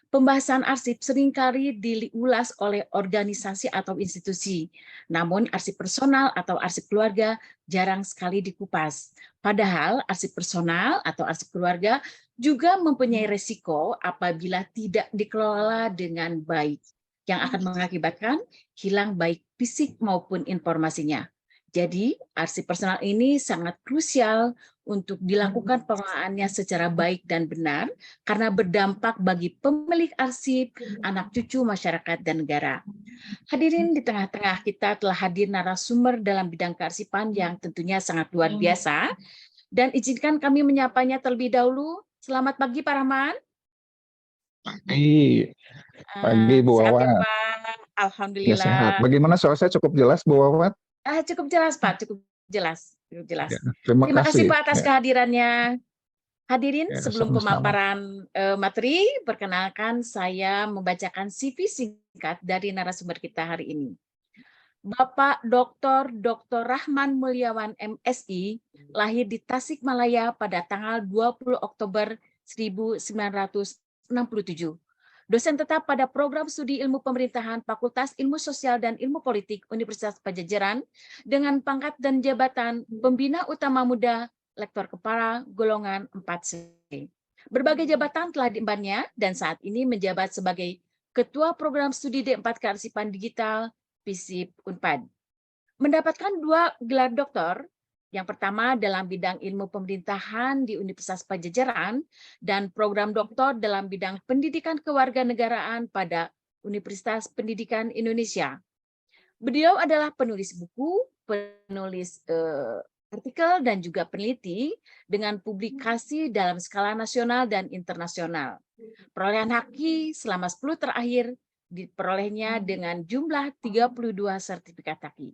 Pembahasan arsip seringkali diulas oleh organisasi atau institusi, namun arsip personal atau arsip keluarga jarang sekali dikupas. Padahal arsip personal atau arsip keluarga juga mempunyai resiko apabila tidak dikelola dengan baik, yang akan mengakibatkan hilang baik fisik maupun informasinya. Jadi, arsip personal ini sangat krusial untuk dilakukan pengelolaannya secara baik dan benar karena berdampak bagi pemilik arsip, anak cucu, masyarakat, dan negara. Hadirin, di tengah-tengah kita telah hadir narasumber dalam bidang kearsipan yang tentunya sangat luar biasa, dan izinkan kami menyapanya terlebih dahulu. Selamat pagi, Pak Rahman. Pagi Bu Sehat ya, Wawa. Pak? Ya, Alhamdulillah. sehat. Bagaimana suara saya cukup jelas Bu Wawa? Cukup jelas, Pak. Cukup jelas. Cukup jelas. Ya, terima Terima kasih, kasih. Pak, atas Ya, kehadirannya. Hadirin, ya, sebelum sama-sama. pemaparan materi, perkenalkan saya membacakan CV singkat dari narasumber kita hari ini. Bapak Dr. Rahman Mulyawan MSI lahir di Tasikmalaya pada tanggal 20 Oktober 1967. Dosen tetap pada program studi ilmu pemerintahan Fakultas Ilmu Sosial dan Ilmu Politik Universitas Pajajaran dengan pangkat dan jabatan Pembina Utama Muda Lektor Kepala Golongan 4C. Berbagai jabatan telah diembannya dan saat ini menjabat sebagai Ketua Program Studi D4 Kearsipan Digital FISIP Unpad. Mendapatkan 2 gelar doktor, yang pertama dalam bidang ilmu pemerintahan di Universitas Pajajaran dan program doktor dalam bidang pendidikan kewarganegaraan pada Universitas Pendidikan Indonesia. Beliau adalah penulis buku, penulis artikel, dan juga peneliti dengan publikasi dalam skala nasional dan internasional. Perolehan haki selama 10 terakhir diperolehnya dengan jumlah 32 sertifikat haki.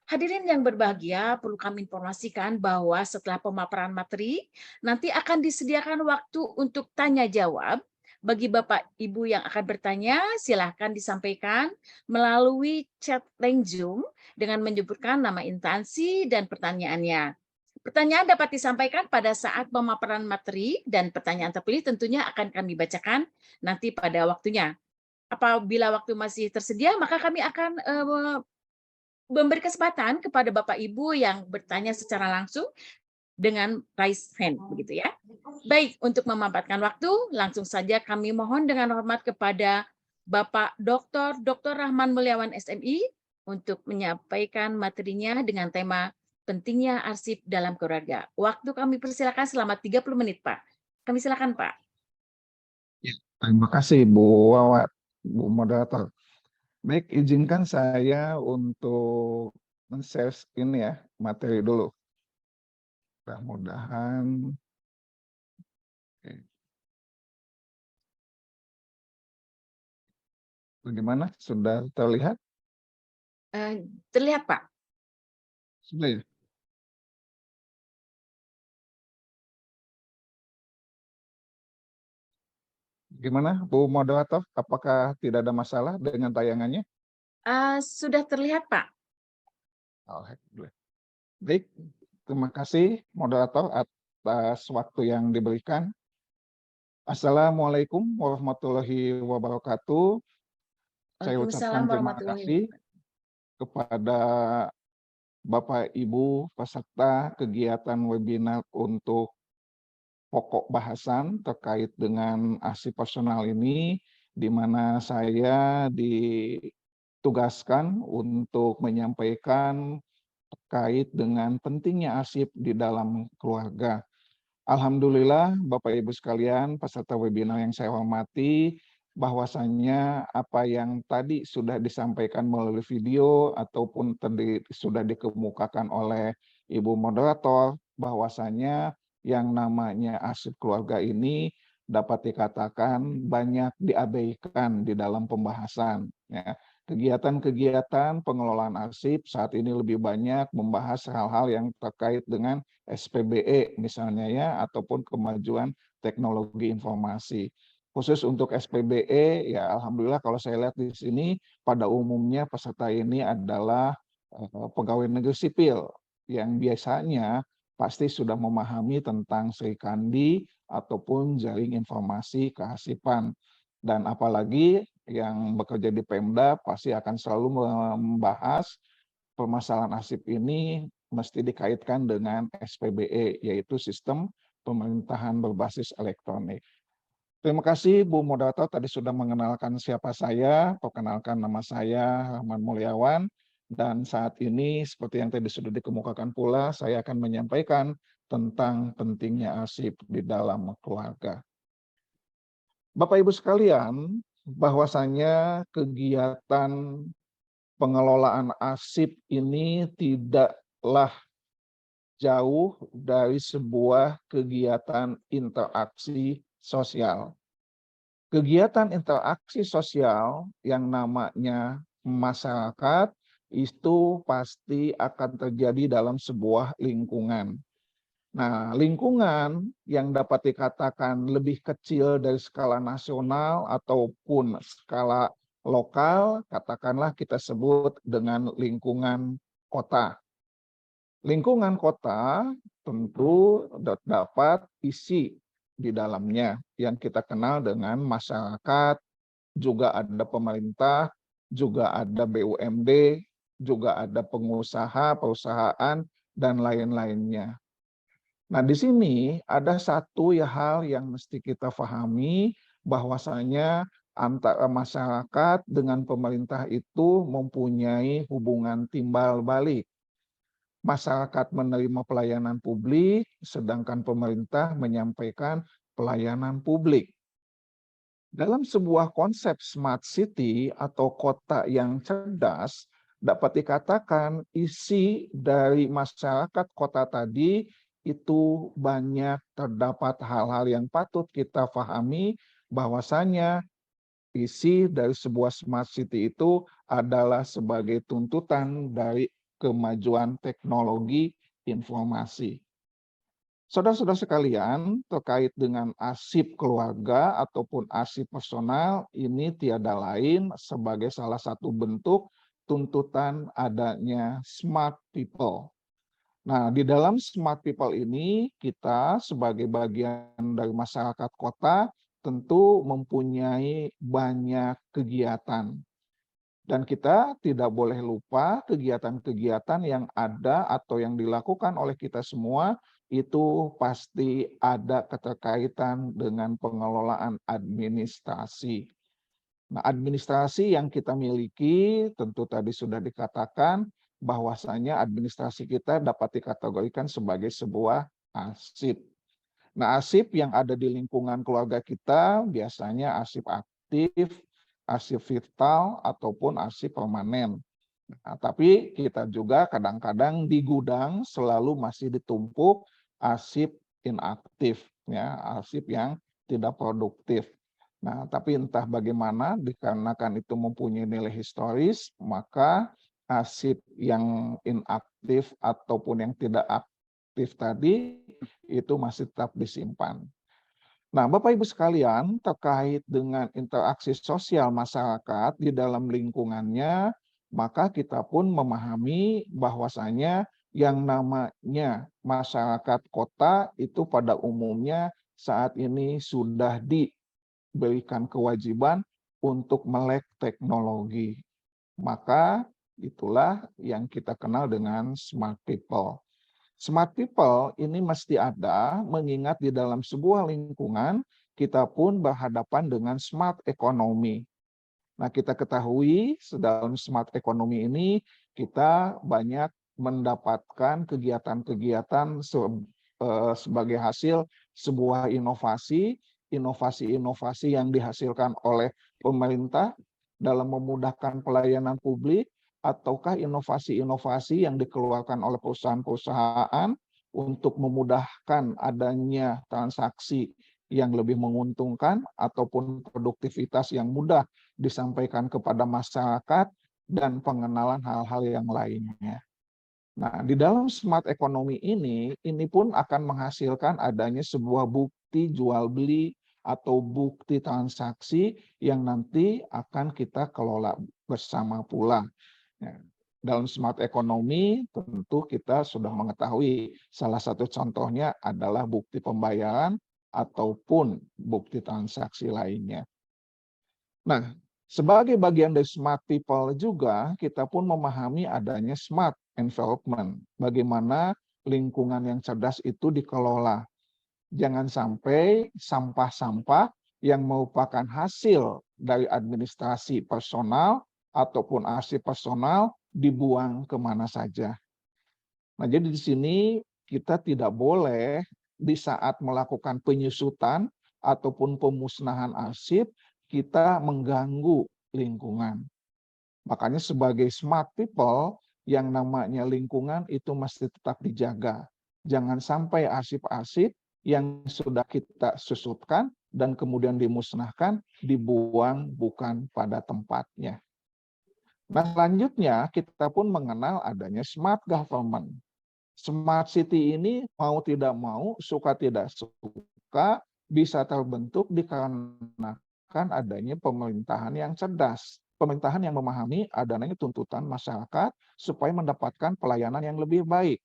Hadirin yang berbahagia, perlu kami informasikan bahwa setelah pemaparan materi, nanti akan disediakan waktu untuk tanya jawab. Bagi Bapak Ibu yang akan bertanya, silahkan disampaikan melalui chat link Zoom dengan menyebutkan nama instansi dan pertanyaannya. Pertanyaan dapat disampaikan pada saat pemaparan materi dan pertanyaan terpilih tentunya akan kami bacakan nanti pada waktunya. Apabila waktu masih tersedia, maka kami akan memberi kesempatan kepada Bapak Ibu yang bertanya secara langsung dengan raise hand, begitu ya. Baik, untuk memanfaatkan waktu, langsung saja kami mohon dengan hormat kepada Bapak Dr. Rahman Mulyawan SMI untuk menyampaikan materinya dengan tema pentingnya arsip dalam keluarga. Waktu kami persilakan selama 30 menit, Pak. Kami silakan, Pak. Ya, terima kasih Bu Wawa, Bu Moderator. Baik, izinkan saya untuk men-share ini ya, materi dulu. Mudah-mudahan. Bagaimana? Sudah terlihat? Terlihat, Pak. Sudah ya? Gimana Bu Moderator? Apakah tidak ada masalah dengan tayangannya? Sudah terlihat, Pak. Alhamdulillah. Baik, terima kasih moderator atas waktu yang diberikan. Assalamualaikum warahmatullahi wabarakatuh. Saya Waalaikumsalam ucapkan terima warahmatullahi kasih wabarakatuh. kepada Bapak Ibu peserta kegiatan webinar untuk pokok bahasan terkait dengan arsip personal ini, di mana saya ditugaskan untuk menyampaikan terkait dengan pentingnya arsip di dalam keluarga. Alhamdulillah, Bapak Ibu sekalian, peserta webinar yang saya hormati, bahwasannya apa yang tadi sudah disampaikan melalui video ataupun tadi sudah dikemukakan oleh Ibu moderator, bahwasannya yang namanya arsip keluarga ini dapat dikatakan banyak diabaikan di dalam pembahasan. Ya. Kegiatan-kegiatan pengelolaan arsip saat ini lebih banyak membahas hal-hal yang terkait dengan SPBE misalnya ya, ataupun kemajuan teknologi informasi. Khusus untuk SPBE, ya alhamdulillah kalau saya lihat di sini pada umumnya peserta ini adalah pegawai negeri sipil yang biasanya pasti sudah memahami tentang Sri Kandi ataupun jaring informasi kearsipan. Dan apalagi yang bekerja di Pemda pasti akan selalu membahas permasalahan arsip ini mesti dikaitkan dengan SPBE, yaitu sistem pemerintahan berbasis elektronik. Terima kasih Bu Moderator tadi sudah mengenalkan siapa saya, perkenalkan nama saya Rahman Mulyawan, dan saat ini seperti yang tadi sudah dikemukakan pula, saya akan menyampaikan tentang pentingnya arsip di dalam keluarga. Bapak Ibu sekalian, bahwasanya kegiatan pengelolaan arsip ini tidaklah jauh dari sebuah kegiatan interaksi sosial. Kegiatan interaksi sosial yang namanya masyarakat itu pasti akan terjadi dalam sebuah lingkungan. Nah, lingkungan yang dapat dikatakan lebih kecil dari skala nasional ataupun skala lokal, katakanlah kita sebut dengan lingkungan kota. Lingkungan kota tentu dapat isi di dalamnya yang kita kenal dengan masyarakat, juga ada pemerintah, juga ada BUMD, juga ada pengusaha, perusahaan, dan lain-lainnya. Nah, di sini ada satu hal yang mesti kita pahami, bahwasanya antara masyarakat dengan pemerintah itu mempunyai hubungan timbal balik. Masyarakat menerima pelayanan publik, sedangkan pemerintah menyampaikan pelayanan publik. Dalam sebuah konsep smart city atau kota yang cerdas, dapat dikatakan isi dari masyarakat kota tadi itu banyak terdapat hal-hal yang patut kita pahami, bahwasanya isi dari sebuah smart city itu adalah sebagai tuntutan dari kemajuan teknologi informasi. Saudara-saudara sekalian, terkait dengan arsip keluarga ataupun arsip personal, ini tiada lain sebagai salah satu bentuk tuntutan adanya smart people. Nah, di dalam smart people ini, kita sebagai bagian dari masyarakat kota tentu mempunyai banyak kegiatan. Dan kita tidak boleh lupa kegiatan-kegiatan yang ada atau yang dilakukan oleh kita semua itu pasti ada keterkaitan dengan pengelolaan administrasi. Nah, administrasi yang kita miliki tentu tadi sudah dikatakan bahwasanya administrasi kita dapat dikategorikan sebagai sebuah arsip. Nah, arsip yang ada di lingkungan keluarga kita biasanya arsip aktif, arsip vital, ataupun arsip permanen. Nah, tapi kita juga kadang-kadang di gudang selalu masih ditumpuk arsip inaktif, ya, arsip yang tidak produktif. Nah, tapi entah bagaimana, dikarenakan itu mempunyai nilai historis, maka arsip yang inaktif ataupun yang tidak aktif tadi itu masih tetap disimpan. Nah, Bapak Ibu sekalian, terkait dengan interaksi sosial masyarakat di dalam lingkungannya, maka kita pun memahami bahwasanya yang namanya masyarakat kota itu pada umumnya saat ini sudah diberikan kewajiban untuk melek teknologi. Maka itulah yang kita kenal dengan smart people. Smart people ini mesti ada, mengingat di dalam sebuah lingkungan kita pun berhadapan dengan smart economy. Nah, kita ketahui dalam smart economy ini kita banyak mendapatkan kegiatan-kegiatan sebagai hasil sebuah inovasi-inovasi yang dihasilkan oleh pemerintah dalam memudahkan pelayanan publik, ataukah inovasi-inovasi yang dikeluarkan oleh perusahaan-perusahaan untuk memudahkan adanya transaksi yang lebih menguntungkan ataupun produktivitas yang mudah disampaikan kepada masyarakat dan pengenalan hal-hal yang lainnya. Nah, di dalam smart economy ini pun akan menghasilkan adanya sebuah bukti jual beli atau bukti transaksi yang nanti akan kita kelola bersama pula. Ya, dalam smart economy tentu kita sudah mengetahui salah satu contohnya adalah bukti pembayaran ataupun bukti transaksi lainnya. Nah, sebagai bagian dari smart people juga, kita pun memahami adanya smart environment. Bagaimana lingkungan yang cerdas itu dikelola. Jangan sampai sampah-sampah yang merupakan hasil dari administrasi personal ataupun arsip personal dibuang kemana saja. Nah, jadi di sini kita tidak boleh di saat melakukan penyusutan ataupun pemusnahan arsip, kita mengganggu lingkungan. Makanya sebagai smart people, yang namanya lingkungan itu mesti tetap dijaga. Jangan sampai arsip-arsip yang sudah kita susutkan dan kemudian dimusnahkan, dibuang bukan pada tempatnya. Nah, selanjutnya kita pun mengenal adanya smart government. Smart city ini mau tidak mau, suka tidak suka, bisa terbentuk dikarenakan adanya pemerintahan yang cerdas. Pemerintahan yang memahami adanya tuntutan masyarakat supaya mendapatkan pelayanan yang lebih baik.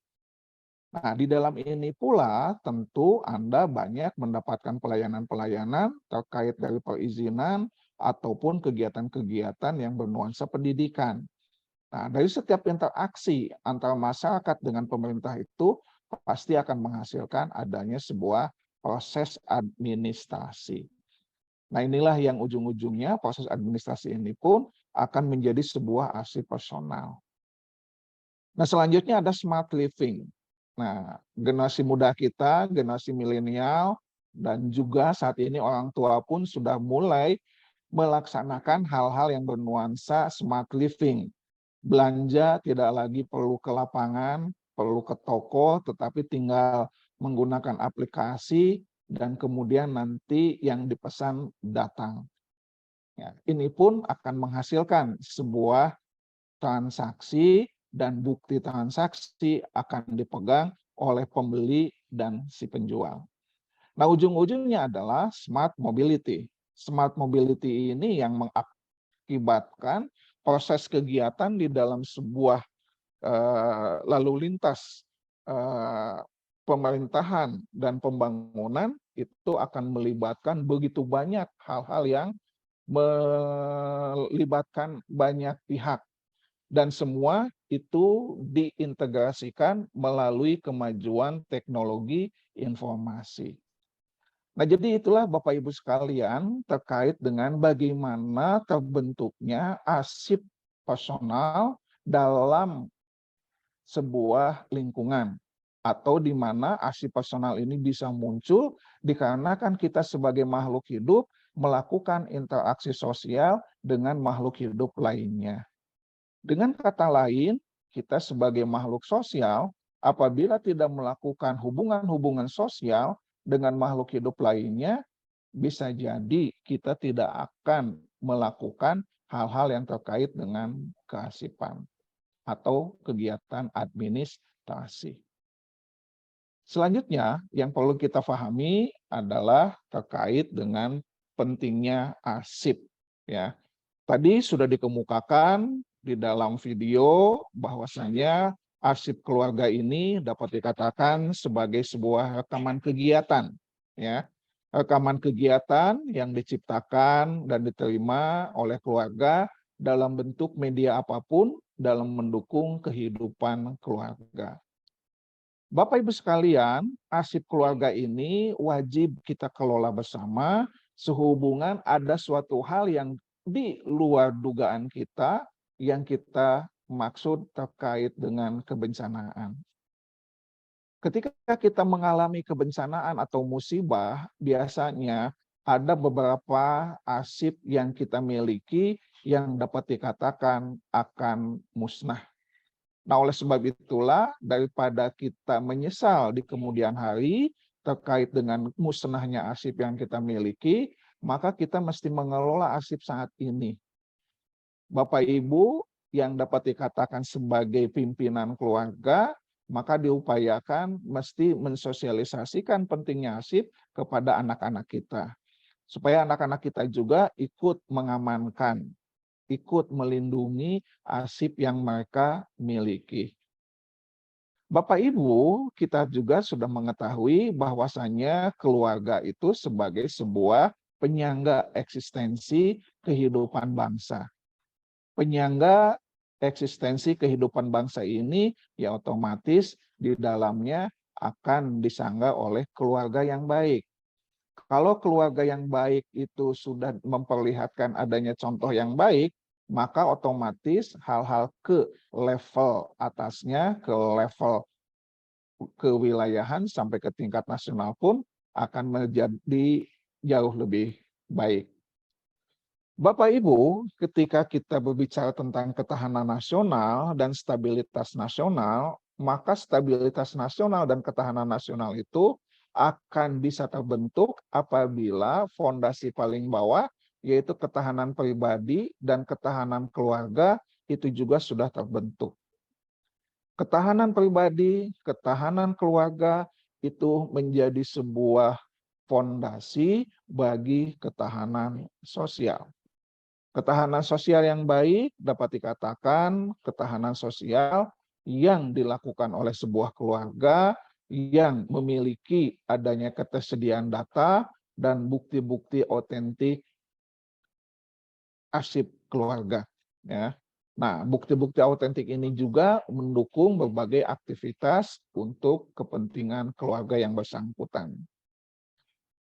Nah, di dalam ini pula tentu Anda banyak mendapatkan pelayanan-pelayanan terkait dari perizinan ataupun kegiatan-kegiatan yang bernuansa pendidikan. Nah, dari setiap interaksi antara masyarakat dengan pemerintah itu pasti akan menghasilkan adanya sebuah proses administrasi. Nah, inilah yang ujung-ujungnya proses administrasi ini pun akan menjadi sebuah arsip personal. Nah, selanjutnya ada smart living. Nah, generasi muda kita, generasi milenial, dan juga saat ini orang tua pun sudah mulai melaksanakan hal-hal yang bernuansa smart living. Belanja tidak lagi perlu ke lapangan, perlu ke toko, tetapi tinggal menggunakan aplikasi dan kemudian nanti yang dipesan datang. Ya, ini pun akan menghasilkan sebuah transaksi dan bukti transaksi akan dipegang oleh pembeli dan si penjual. Nah, ujung-ujungnya adalah smart mobility. Smart mobility ini yang mengakibatkan proses kegiatan di dalam sebuah lalu lintas pemerintahan dan pembangunan itu akan melibatkan begitu banyak hal-hal yang melibatkan banyak pihak, dan semua itu diintegrasikan melalui kemajuan teknologi informasi. Nah, jadi itulah Bapak Ibu sekalian terkait dengan bagaimana terbentuknya arsip personal dalam sebuah lingkungan, atau di mana arsip personal ini bisa muncul dikarenakan kita sebagai makhluk hidup melakukan interaksi sosial dengan makhluk hidup lainnya. Dengan kata lain, kita sebagai makhluk sosial apabila tidak melakukan hubungan-hubungan sosial dengan makhluk hidup lainnya, bisa jadi kita tidak akan melakukan hal-hal yang terkait dengan kearsipan atau kegiatan administrasi. Selanjutnya, yang perlu kita pahami adalah terkait dengan pentingnya arsip, ya. Tadi sudah dikemukakan di dalam video bahwasanya arsip keluarga ini dapat dikatakan sebagai sebuah rekaman kegiatan, ya. Rekaman kegiatan yang diciptakan dan diterima oleh keluarga dalam bentuk media apapun dalam mendukung kehidupan keluarga. Bapak Ibu sekalian, arsip keluarga ini wajib kita kelola bersama sehubungan ada suatu hal yang di luar dugaan kita yang kita maksud terkait dengan kebencanaan. Ketika kita mengalami kebencanaan atau musibah, biasanya ada beberapa arsip yang kita miliki yang dapat dikatakan akan musnah. Nah, oleh sebab itulah, daripada kita menyesal di kemudian hari terkait dengan musnahnya arsip yang kita miliki, maka kita mesti mengelola arsip saat ini. Bapak Ibu yang dapat dikatakan sebagai pimpinan keluarga, maka diupayakan mesti mensosialisasikan pentingnya arsip kepada anak-anak kita. Supaya anak-anak kita juga ikut mengamankan, ikut melindungi arsip yang mereka miliki. Bapak Ibu, kita juga sudah mengetahui bahwasannya keluarga itu sebagai sebuah penyangga eksistensi kehidupan bangsa. Penyangga eksistensi kehidupan bangsa ini ya otomatis di dalamnya akan disangga oleh keluarga yang baik. Kalau keluarga yang baik itu sudah memperlihatkan adanya contoh yang baik, maka otomatis hal-hal ke level atasnya, ke level kewilayahan sampai ke tingkat nasional pun akan menjadi jauh lebih baik. Bapak Ibu, ketika kita berbicara tentang ketahanan nasional dan stabilitas nasional, maka stabilitas nasional dan ketahanan nasional itu akan bisa terbentuk apabila fondasi paling bawah, yaitu ketahanan pribadi dan ketahanan keluarga, itu juga sudah terbentuk. Ketahanan pribadi, ketahanan keluarga itu menjadi sebuah fondasi bagi ketahanan sosial. Ketahanan sosial yang baik dapat dikatakan ketahanan sosial yang dilakukan oleh sebuah keluarga yang memiliki adanya ketersediaan data dan bukti-bukti otentik arsip keluarga. Ya. Nah, bukti-bukti otentik ini juga mendukung berbagai aktivitas untuk kepentingan keluarga yang bersangkutan.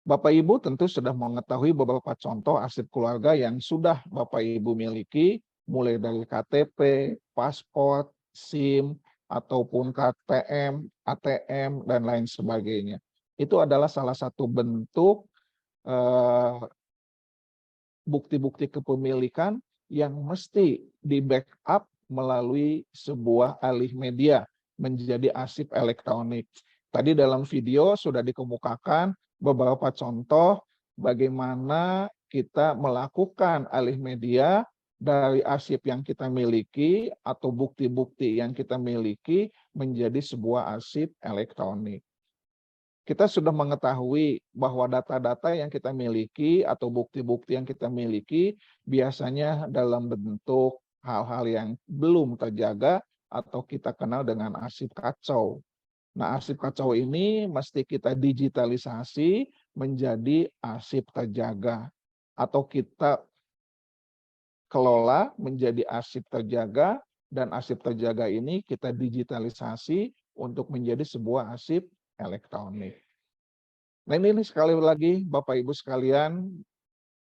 Bapak Ibu tentu sudah mengetahui beberapa contoh arsip keluarga yang sudah Bapak Ibu miliki, mulai dari KTP, paspor, SIM, ataupun KTM, ATM, dan lain sebagainya. Itu adalah salah satu bentuk bukti-bukti kepemilikan yang mesti di-backup melalui sebuah alih media menjadi arsip elektronik. Tadi dalam video sudah dikemukakan beberapa contoh bagaimana kita melakukan alih media dari arsip yang kita miliki atau bukti-bukti yang kita miliki menjadi sebuah arsip elektronik. Kita sudah mengetahui bahwa data-data yang kita miliki atau bukti-bukti yang kita miliki biasanya dalam bentuk hal-hal yang belum terjaga atau kita kenal dengan arsip kacau. Nah, arsip kacau ini mesti kita digitalisasi menjadi arsip terjaga atau kita kelola menjadi arsip terjaga, dan arsip terjaga ini kita digitalisasi untuk menjadi sebuah arsip elektronik. Nah, ini sekali lagi Bapak Ibu sekalian,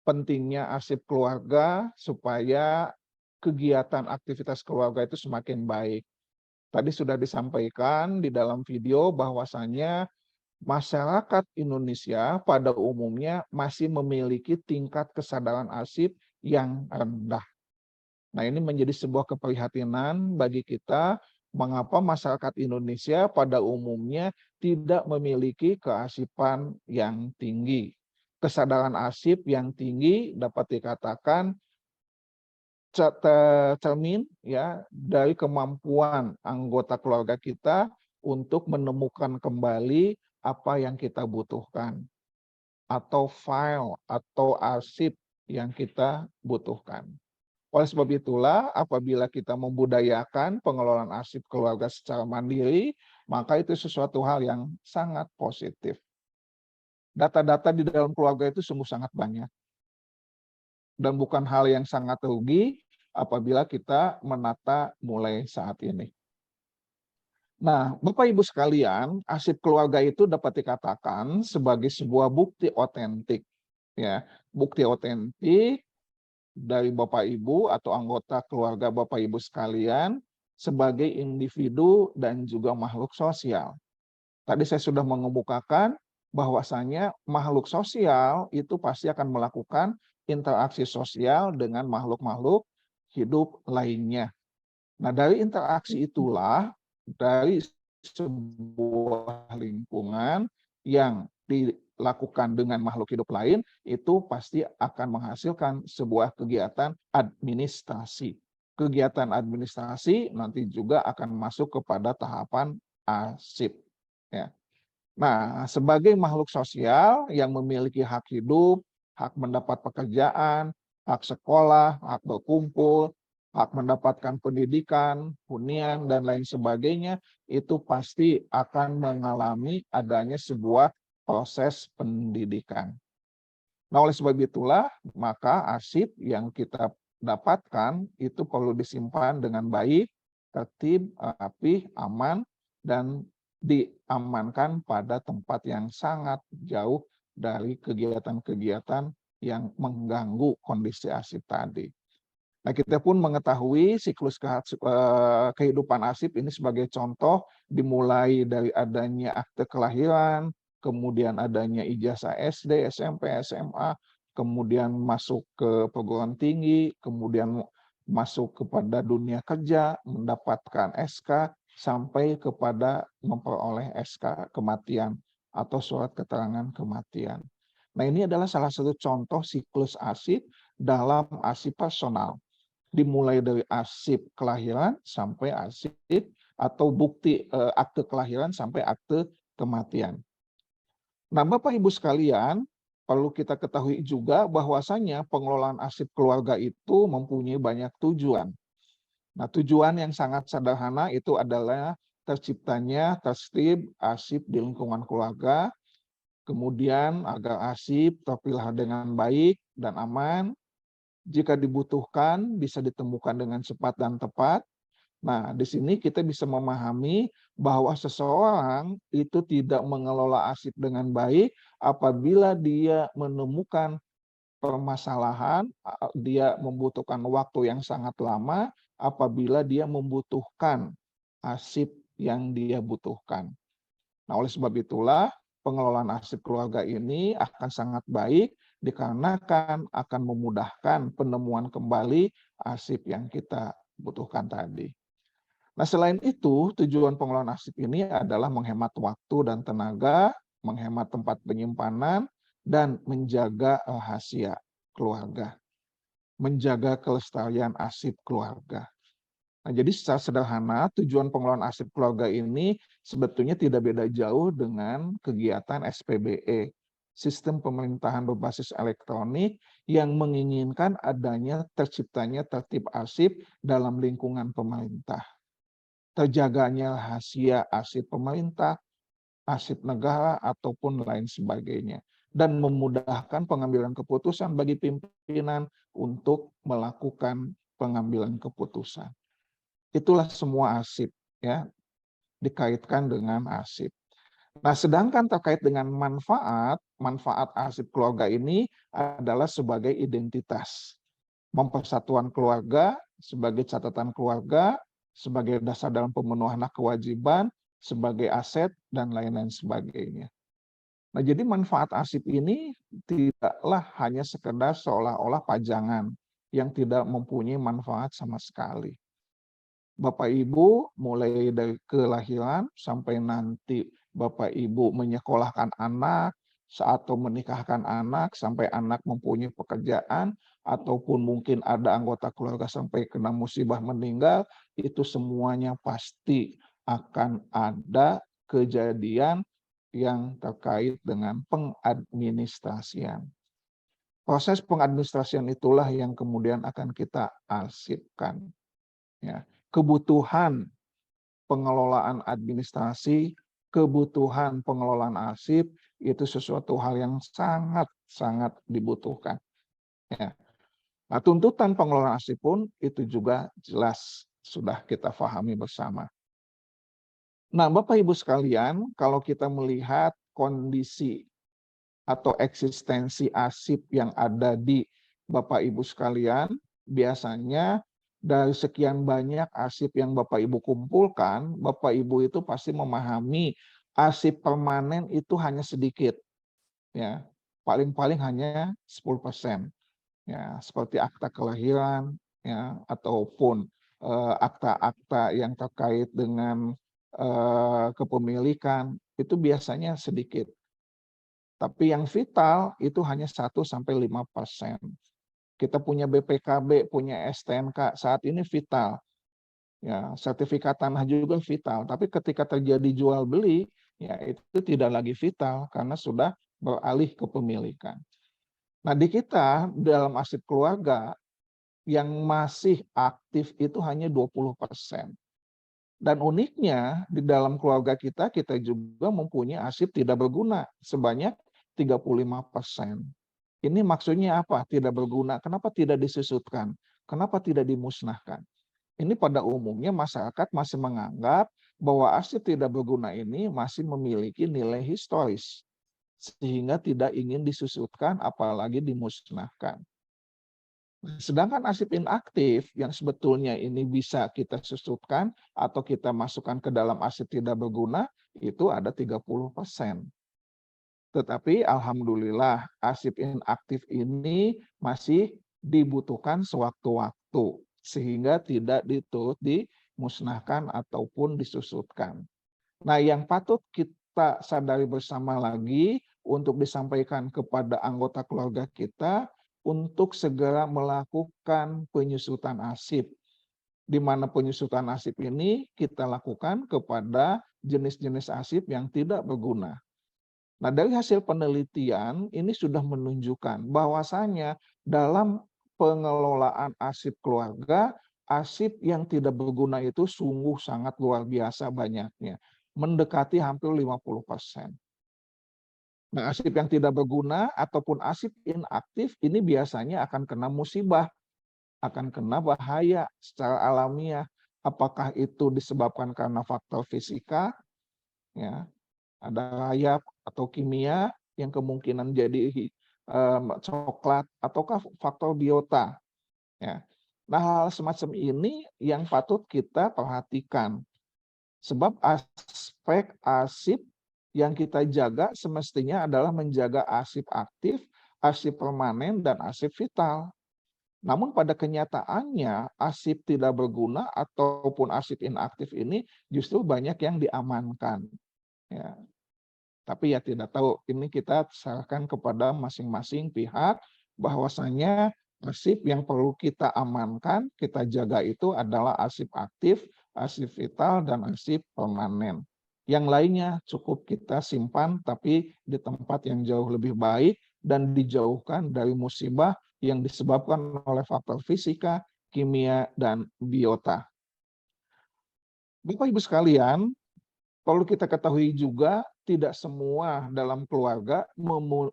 pentingnya arsip keluarga supaya kegiatan aktivitas keluarga itu semakin baik. Tadi sudah disampaikan di dalam video bahwasannya masyarakat Indonesia pada umumnya masih memiliki tingkat kesadaran arsip yang rendah. Nah, ini menjadi sebuah keprihatinan bagi kita mengapa masyarakat Indonesia pada umumnya tidak memiliki kearsipan yang tinggi. Kesadaran arsip yang tinggi dapat dikatakan cermin ya dari kemampuan anggota keluarga kita untuk menemukan kembali apa yang kita butuhkan. atau file atau arsip yang kita butuhkan. Oleh sebab itulah, apabila kita membudayakan pengelolaan arsip keluarga secara mandiri, maka itu sesuatu hal yang sangat positif. Data-data di dalam keluarga itu sungguh sangat banyak. Dan bukan hal yang sangat rugi apabila kita menata mulai saat ini. Nah, Bapak Ibu sekalian, arsip keluarga itu dapat dikatakan sebagai sebuah bukti otentik, ya, bukti otentik dari Bapak Ibu atau anggota keluarga Bapak Ibu sekalian sebagai individu dan juga makhluk sosial. Tadi saya sudah mengemukakan bahwasanya makhluk sosial itu pasti akan melakukan interaksi sosial dengan makhluk-makhluk hidup lainnya. Nah, dari interaksi itulah, dari sebuah lingkungan yang dilakukan dengan makhluk hidup lain, itu pasti akan menghasilkan sebuah kegiatan administrasi. Kegiatan administrasi nanti juga akan masuk kepada tahapan arsip. Ya. Nah, sebagai makhluk sosial yang memiliki hak hidup, hak mendapat pekerjaan, hak sekolah, hak berkumpul, hak mendapatkan pendidikan, hunian, dan lain sebagainya, itu pasti akan mengalami adanya sebuah proses pendidikan. Nah, oleh sebab itulah, maka arsip yang kita dapatkan itu perlu disimpan dengan baik, tertib, rapi, aman, dan diamankan pada tempat yang sangat jauh dari kegiatan-kegiatan yang mengganggu kondisi arsip tadi. Nah, kita pun mengetahui siklus kehidupan arsip ini sebagai contoh dimulai dari adanya akte kelahiran, kemudian adanya ijazah SD, SMP, SMA, kemudian masuk ke perguruan tinggi, kemudian masuk kepada dunia kerja, mendapatkan SK, sampai kepada memperoleh SK kematian atau surat keterangan kematian. Nah, ini adalah salah satu contoh siklus arsip dalam arsip personal. Dimulai dari arsip kelahiran sampai arsip atau bukti akte kelahiran sampai akte kematian. Nah, Bapak Ibu sekalian, perlu kita ketahui juga bahwasanya pengelolaan arsip keluarga itu mempunyai banyak tujuan. Nah, tujuan yang sangat sederhana itu adalah terciptanya tertib arsip di lingkungan keluarga, kemudian agar arsip terpilah dengan baik dan aman, jika dibutuhkan bisa ditemukan dengan cepat dan tepat. Nah, di sini kita bisa memahami bahwa seseorang itu tidak mengelola arsip dengan baik apabila dia menemukan permasalahan, dia membutuhkan waktu yang sangat lama apabila dia membutuhkan arsip yang dia butuhkan. Nah, oleh sebab itulah pengelolaan arsip keluarga ini akan sangat baik dikarenakan akan memudahkan penemuan kembali arsip yang kita butuhkan tadi. Nah, selain itu, tujuan pengelolaan arsip ini adalah menghemat waktu dan tenaga, menghemat tempat penyimpanan, dan menjaga rahasia keluarga, menjaga kelestarian arsip keluarga. Nah, jadi secara sederhana, tujuan pengelolaan arsip keluarga ini sebetulnya tidak beda jauh dengan kegiatan SPBE, sistem pemerintahan berbasis elektronik yang menginginkan adanya terciptanya tertib arsip dalam lingkungan pemerintah. Terjaganya rahasia arsip pemerintah, arsip negara, ataupun lain sebagainya. Dan memudahkan pengambilan keputusan bagi pimpinan untuk melakukan pengambilan keputusan. Itulah semua arsip, ya, dikaitkan dengan arsip. Nah, sedangkan terkait dengan manfaat arsip keluarga ini adalah sebagai identitas, mempersatuan keluarga, sebagai catatan keluarga, sebagai dasar dalam pemenuhan hak kewajiban, sebagai aset, dan lain-lain sebagainya. Nah, jadi manfaat arsip ini tidaklah hanya sekedar seolah-olah pajangan yang tidak mempunyai manfaat sama sekali. Bapak Ibu mulai dari kelahiran sampai nanti Bapak Ibu menyekolahkan anak, atau menikahkan anak, sampai anak mempunyai pekerjaan, ataupun mungkin ada anggota keluarga sampai kena musibah meninggal, itu semuanya pasti akan ada kejadian yang terkait dengan pengadministrasian. Proses pengadministrasian itulah yang kemudian akan kita arsipkan. Ya. Kebutuhan pengelolaan administrasi, kebutuhan pengelolaan arsip itu sesuatu hal yang sangat dibutuhkan. Ya. Nah, tuntutan pengelolaan arsip pun itu juga jelas sudah kita pahami bersama. Nah, Bapak Ibu sekalian, kalau kita melihat kondisi atau eksistensi arsip yang ada di Bapak Ibu sekalian, biasanya dari sekian banyak arsip yang Bapak Ibu kumpulkan, Bapak Ibu itu pasti memahami arsip permanen itu hanya sedikit. Ya, paling-paling hanya 10%. Ya, seperti akta kelahiran ya ataupun akta-akta yang terkait dengan kepemilikan itu biasanya sedikit. Tapi yang vital itu hanya 1-5%. Kita punya BPKB, punya STNK, saat ini vital. Ya, sertifikat tanah juga vital, tapi ketika terjadi jual beli, ya itu tidak lagi vital karena sudah beralih kepemilikan. Nah, di kita dalam arsip keluarga yang masih aktif itu hanya 20%. Dan uniknya di dalam keluarga kita juga mempunyai arsip tidak berguna sebanyak 35%. Ini maksudnya apa? Tidak berguna. Kenapa tidak disusutkan? Kenapa tidak dimusnahkan? Ini pada umumnya masyarakat masih menganggap bahwa arsip tidak berguna ini masih memiliki nilai historis, sehingga tidak ingin disusutkan apalagi dimusnahkan. Sedangkan arsip inaktif yang sebetulnya ini bisa kita susutkan atau kita masukkan ke dalam arsip tidak berguna itu ada 30%. Tetapi alhamdulillah arsip inaktif ini masih dibutuhkan sewaktu-waktu sehingga tidak dimusnahkan ataupun disusutkan. Nah, yang patut kita sadari bersama lagi untuk disampaikan kepada anggota keluarga kita untuk segera melakukan penyusutan arsip. Di mana penyusutan arsip ini kita lakukan kepada jenis-jenis arsip yang tidak berguna. Nah, dari hasil penelitian ini sudah menunjukkan bahwasanya dalam pengelolaan arsip keluarga, arsip yang tidak berguna itu sungguh sangat luar biasa banyaknya, mendekati hampir 50%. Nah, arsip yang tidak berguna ataupun arsip inaktif ini biasanya akan kena musibah, akan kena bahaya secara alamiah. Apakah itu disebabkan karena faktor fisika, ya, ada rayap atau kimia yang kemungkinan jadi coklat, ataukah faktor biota. Ya. Nah, hal semacam ini yang patut kita perhatikan. Sebab aspek arsip yang kita jaga semestinya adalah menjaga arsip aktif, arsip permanen, dan arsip vital. Namun pada kenyataannya arsip tidak berguna ataupun arsip inaktif ini justru banyak yang diamankan. Ya. Tapi ya tidak tahu, ini kita serahkan kepada masing-masing pihak bahwasanya arsip yang perlu kita amankan, kita jaga itu adalah arsip aktif, arsip vital, dan arsip permanen. Yang lainnya cukup kita simpan tapi di tempat yang jauh lebih baik dan dijauhkan dari musibah yang disebabkan oleh faktor fisika, kimia, dan biota. Bapak Ibu sekalian, perlu kita ketahui juga tidak semua dalam keluarga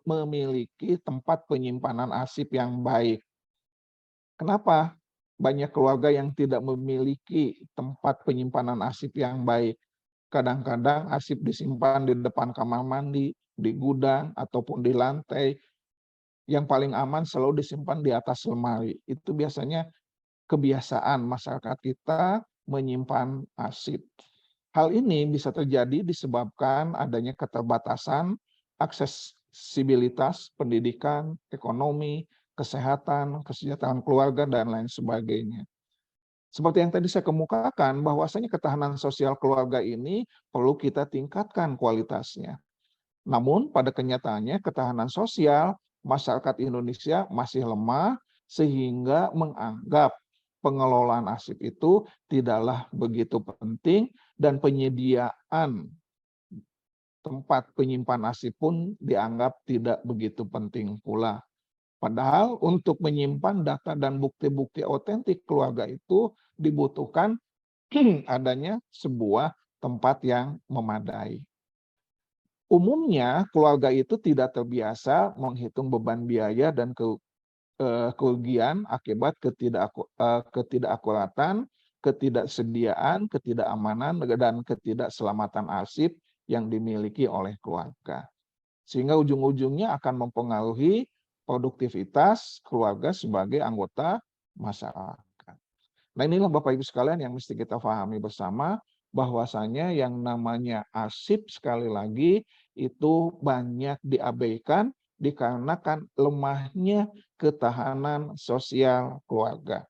memiliki tempat penyimpanan arsip yang baik. Kenapa? Banyak keluarga yang tidak memiliki tempat penyimpanan arsip yang baik. Kadang-kadang arsip disimpan di depan kamar mandi, di gudang, ataupun di lantai. Yang paling aman selalu disimpan di atas lemari. Itu biasanya kebiasaan masyarakat kita menyimpan arsip. Hal ini bisa terjadi disebabkan adanya keterbatasan aksesibilitas pendidikan, ekonomi, kesehatan, kesejahteraan keluarga, dan lain sebagainya. Seperti yang tadi saya kemukakan, bahwasanya ketahanan sosial keluarga ini perlu kita tingkatkan kualitasnya. Namun pada kenyataannya ketahanan sosial masyarakat Indonesia masih lemah sehingga menganggap pengelolaan arsip itu tidaklah begitu penting dan penyediaan tempat penyimpan arsip pun dianggap tidak begitu penting pula. Padahal untuk menyimpan data dan bukti-bukti otentik keluarga itu dibutuhkan adanya sebuah tempat yang memadai. Umumnya keluarga itu tidak terbiasa menghitung beban biaya dan kerugian akibat ketidakakuratan, ketidaksediaan, ketidakamanan, dan ketidakselamatan arsip yang dimiliki oleh keluarga. Sehingga ujung-ujungnya akan mempengaruhi produktivitas keluarga sebagai anggota masyarakat. Nah, inilah Bapak Ibu sekalian yang mesti kita pahami bersama, bahwasanya yang namanya arsip sekali lagi itu banyak diabaikan dikarenakan lemahnya ketahanan sosial keluarga.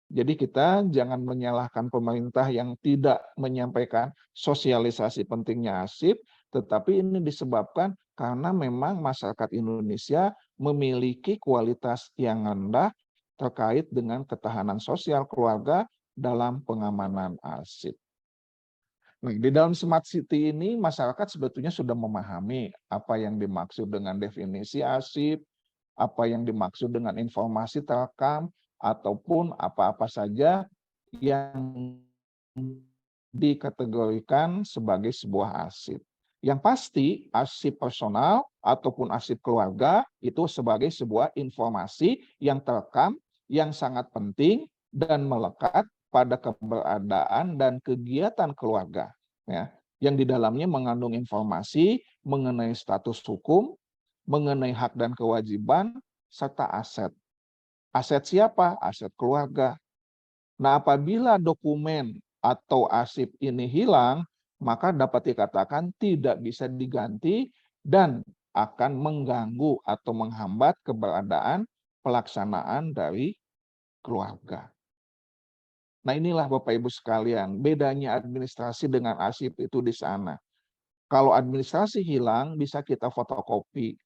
Jadi kita jangan menyalahkan pemerintah yang tidak menyampaikan sosialisasi pentingnya arsip, tetapi ini disebabkan karena memang masyarakat Indonesia memiliki kualitas yang rendah terkait dengan ketahanan sosial keluarga dalam pengamanan arsip. Nah, di dalam Smart City ini masyarakat sebetulnya sudah memahami apa yang dimaksud dengan definisi arsip, apa yang dimaksud dengan informasi terekam, ataupun apa-apa saja yang dikategorikan sebagai sebuah arsip. Yang pasti, arsip personal ataupun arsip keluarga itu sebagai sebuah informasi yang terekam, yang sangat penting dan melekat pada keberadaan dan kegiatan keluarga, ya, yang di dalamnya mengandung informasi mengenai status hukum, mengenai hak dan kewajiban, serta aset. Aset siapa? Aset keluarga. Nah, apabila dokumen atau arsip ini hilang, maka dapat dikatakan tidak bisa diganti dan akan mengganggu atau menghambat keberadaan pelaksanaan dari keluarga. Nah, inilah Bapak Ibu sekalian, bedanya administrasi dengan arsip itu di sana. Kalau administrasi hilang, bisa kita fotokopi,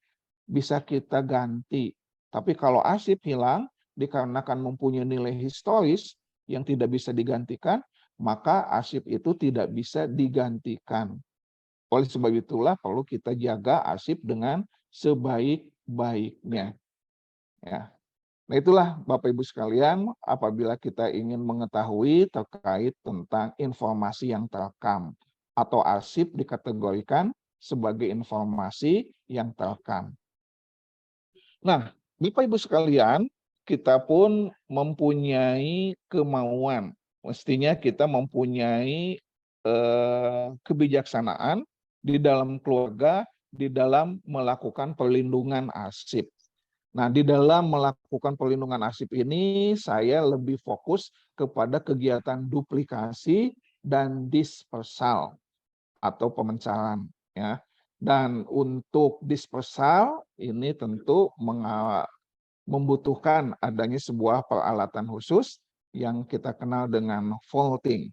bisa kita ganti. Tapi kalau arsip hilang, dikarenakan mempunyai nilai historis yang tidak bisa digantikan, maka arsip itu tidak bisa digantikan. Oleh sebab itulah perlu kita jaga arsip dengan sebaik-baiknya. Ya. Nah, itulah Bapak Ibu sekalian, apabila kita ingin mengetahui terkait tentang informasi yang terekam atau arsip dikategorikan sebagai informasi yang terekam. Nah, Bapak Ibu sekalian, kita pun mempunyai kemauan. Mestinya kita mempunyai kebijaksanaan di dalam keluarga, di dalam melakukan perlindungan arsip. Nah, di dalam melakukan perlindungan arsip ini, saya lebih fokus kepada kegiatan duplikasi dan dispersal atau pemencaran, ya. Dan untuk dispersal ini tentu membutuhkan adanya sebuah peralatan khusus yang kita kenal dengan vaulting,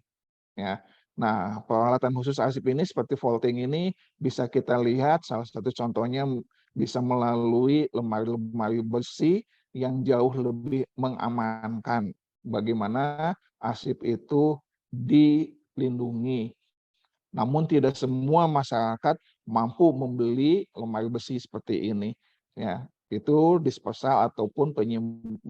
ya. Nah, peralatan khusus arsip ini seperti vaulting ini bisa kita lihat, salah satu contohnya bisa melalui lemari-lemari bersih yang jauh lebih mengamankan bagaimana arsip itu dilindungi. Namun tidak semua masyarakat mampu membeli lemari besi seperti ini, ya. Itu dispersal ataupun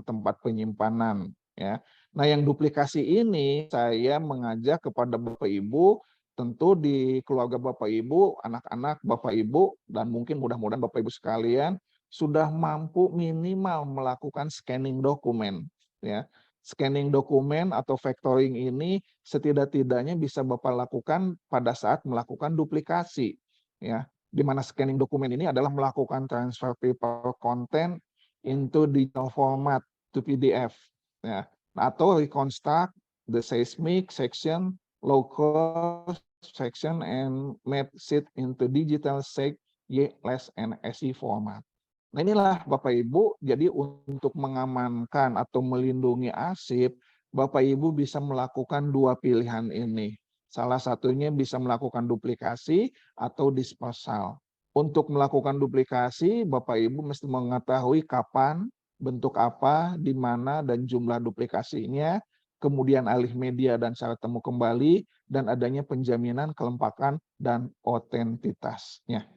tempat penyimpanan, ya. Nah, yang duplikasi ini saya mengajak kepada Bapak Ibu, tentu di keluarga Bapak Ibu, anak-anak Bapak Ibu, dan mungkin mudah-mudahan Bapak Ibu sekalian sudah mampu minimal melakukan scanning dokumen, ya. Scanning dokumen atau factoring ini setidak-tidaknya bisa Bapak lakukan pada saat melakukan duplikasi, ya. Di mana scanning dokumen ini adalah melakukan transfer paper content into digital format to PDF, ya. Atau reconstruct the seismic section, local section, and map sheet into digital SEG, YLS, and SE format. Nah, inilah Bapak Ibu, jadi untuk mengamankan atau melindungi arsip, Bapak Ibu bisa melakukan dua pilihan ini. Salah satunya bisa melakukan duplikasi atau dispersal. Untuk melakukan duplikasi, Bapak Ibu mesti mengetahui kapan, bentuk apa, di mana, dan jumlah duplikasinya, kemudian alih media dan cara temu kembali, dan adanya penjaminan kelempakan dan otentitasnya.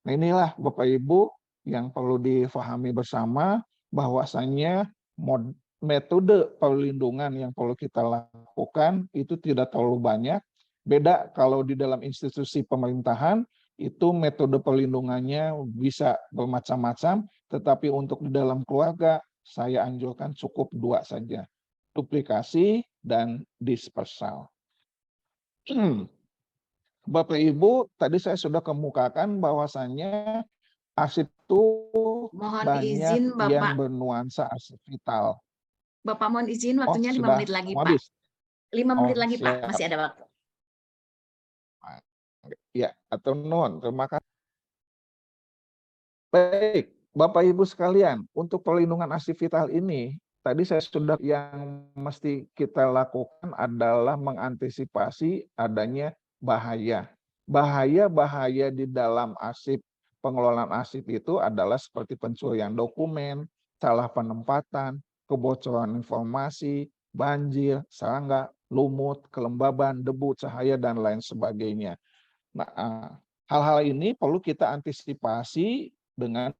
Nah, inilah Bapak Ibu yang perlu difahami bersama, bahwasannya metode perlindungan yang perlu kita lakukan itu tidak terlalu banyak. Beda kalau di dalam institusi pemerintahan, itu metode perlindungannya bisa bermacam-macam, tetapi untuk di dalam keluarga, saya anjurkan cukup 2 saja, duplikasi dan dispersal. Bapak Ibu, tadi saya sudah kemukakan bahwasannya arsip itu Mohon banyak izin yang Bapak. bernuansa arsip vital. Bapak mohon izin, Oh, waktunya 5 sudah menit lagi, mau Pak. habis? 5 menit Oh, lagi, Pak. siap. Masih ada waktu. Ya, atau nuhun, terima kasih. Baik, Bapak Ibu sekalian, untuk perlindungan arsip vital ini, tadi saya sudah yang mesti kita lakukan adalah mengantisipasi adanya bahaya. Bahaya-bahaya di dalam arsip, pengelolaan arsip itu adalah seperti pencurian dokumen, salah penempatan, kebocoran informasi, banjir, serangga, lumut, kelembaban, debu, cahaya, dan lain sebagainya. Nah, hal-hal ini perlu kita antisipasi dengan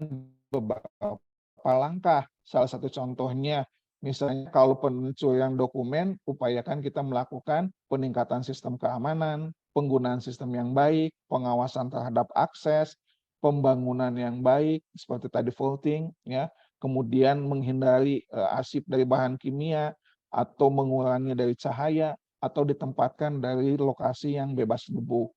beberapa langkah. Salah satu contohnya, misalnya kalau pencurian dokumen, upayakan kita melakukan peningkatan sistem keamanan, penggunaan sistem yang baik, pengawasan terhadap akses, pembangunan yang baik, seperti tadi vaulting, ya, kemudian menghindari arsip dari bahan kimia, atau mengurangi dari cahaya, atau ditempatkan dari lokasi yang bebas debu.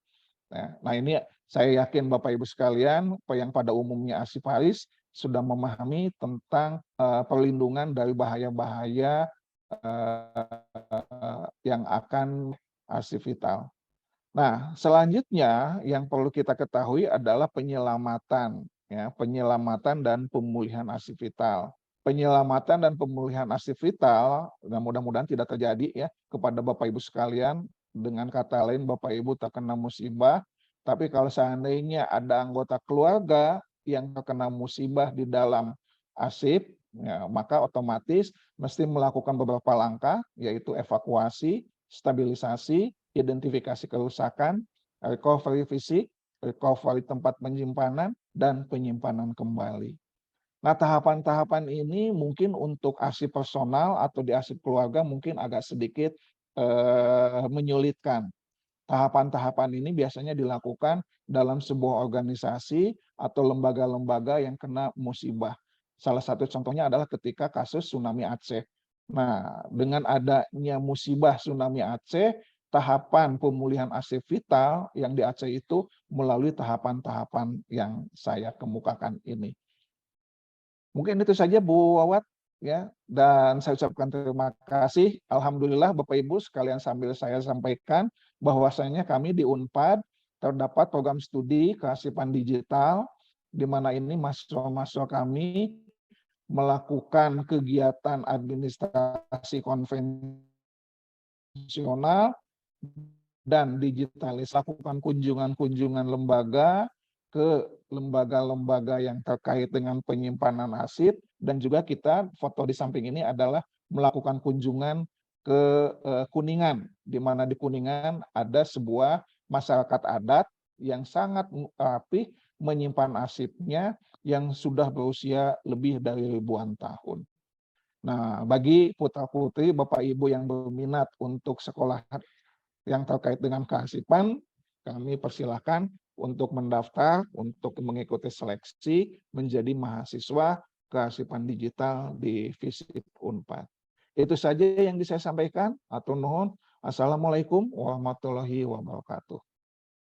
Nah, ini saya yakin Bapak Ibu sekalian, yang pada umumnya arsiparis sudah memahami tentang perlindungan dari bahaya-bahaya yang akan arsip vital. Nah, selanjutnya yang perlu kita ketahui adalah penyelamatan, ya, penyelamatan dan pemulihan arsip vital. Penyelamatan dan pemulihan arsip vital, dan mudah-mudahan tidak terjadi ya kepada Bapak Ibu sekalian. Dengan kata lain, Bapak Ibu terkena musibah, tapi kalau seandainya ada anggota keluarga yang terkena musibah di dalam arsip, ya, maka otomatis mesti melakukan beberapa langkah, yaitu evakuasi, stabilisasi, identifikasi kerusakan, recovery fisik, recovery tempat penyimpanan, dan penyimpanan kembali. Nah, tahapan-tahapan ini mungkin untuk arsip personal atau di arsip keluarga mungkin agak sedikit menyulitkan. Tahapan-tahapan ini biasanya dilakukan dalam sebuah organisasi atau lembaga-lembaga yang kena musibah. Salah satu contohnya adalah ketika kasus tsunami Aceh. Nah, dengan adanya musibah tsunami Aceh, tahapan pemulihan arsip vital yang di Aceh itu melalui tahapan-tahapan yang saya kemukakan ini. Mungkin itu saja Bu Wawat, ya, dan saya ucapkan terima kasih. Alhamdulillah Bapak Ibu sekalian, sambil saya sampaikan bahwasanya kami di Unpad terdapat program studi kearsipan digital, di mana ini mahasiswa-mahasiswa kami melakukan kegiatan administrasi konvensional dan digitalis, lakukan kunjungan-kunjungan lembaga ke lembaga-lembaga yang terkait dengan penyimpanan arsip, dan juga kita foto di samping ini adalah melakukan kunjungan ke Kuningan, di mana di Kuningan ada sebuah masyarakat adat yang sangat rapih menyimpan arsipnya yang sudah berusia lebih dari ribuan tahun. Nah, bagi putra-putri Bapak Ibu yang berminat untuk sekolah yang terkait dengan kearsipan, kami persilahkan untuk mendaftar, untuk mengikuti seleksi menjadi mahasiswa kearsipan digital di FISIP Unpad. Itu saja yang bisa saya sampaikan. Atur nuhun. Assalamualaikum warahmatullahi wabarakatuh.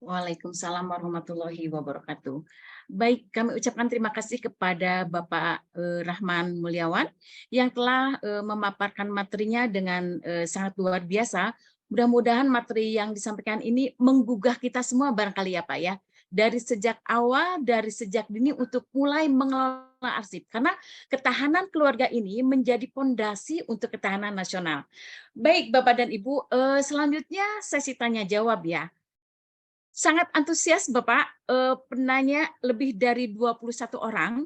Waalaikumsalam warahmatullahi wabarakatuh. Baik, kami ucapkan terima kasih kepada Bapak Rahman Mulyawan yang telah memaparkan materinya dengan sangat luar biasa. Mudah-mudahan materi yang disampaikan ini menggugah kita semua barangkali ya Pak ya. Dari sejak awal, dari sejak dini untuk mulai mengelola arsip. Karena ketahanan keluarga ini menjadi fondasi untuk ketahanan nasional. Baik Bapak dan Ibu, selanjutnya sesi tanya jawab ya. Sangat antusias Bapak, penanya lebih dari 21 orang.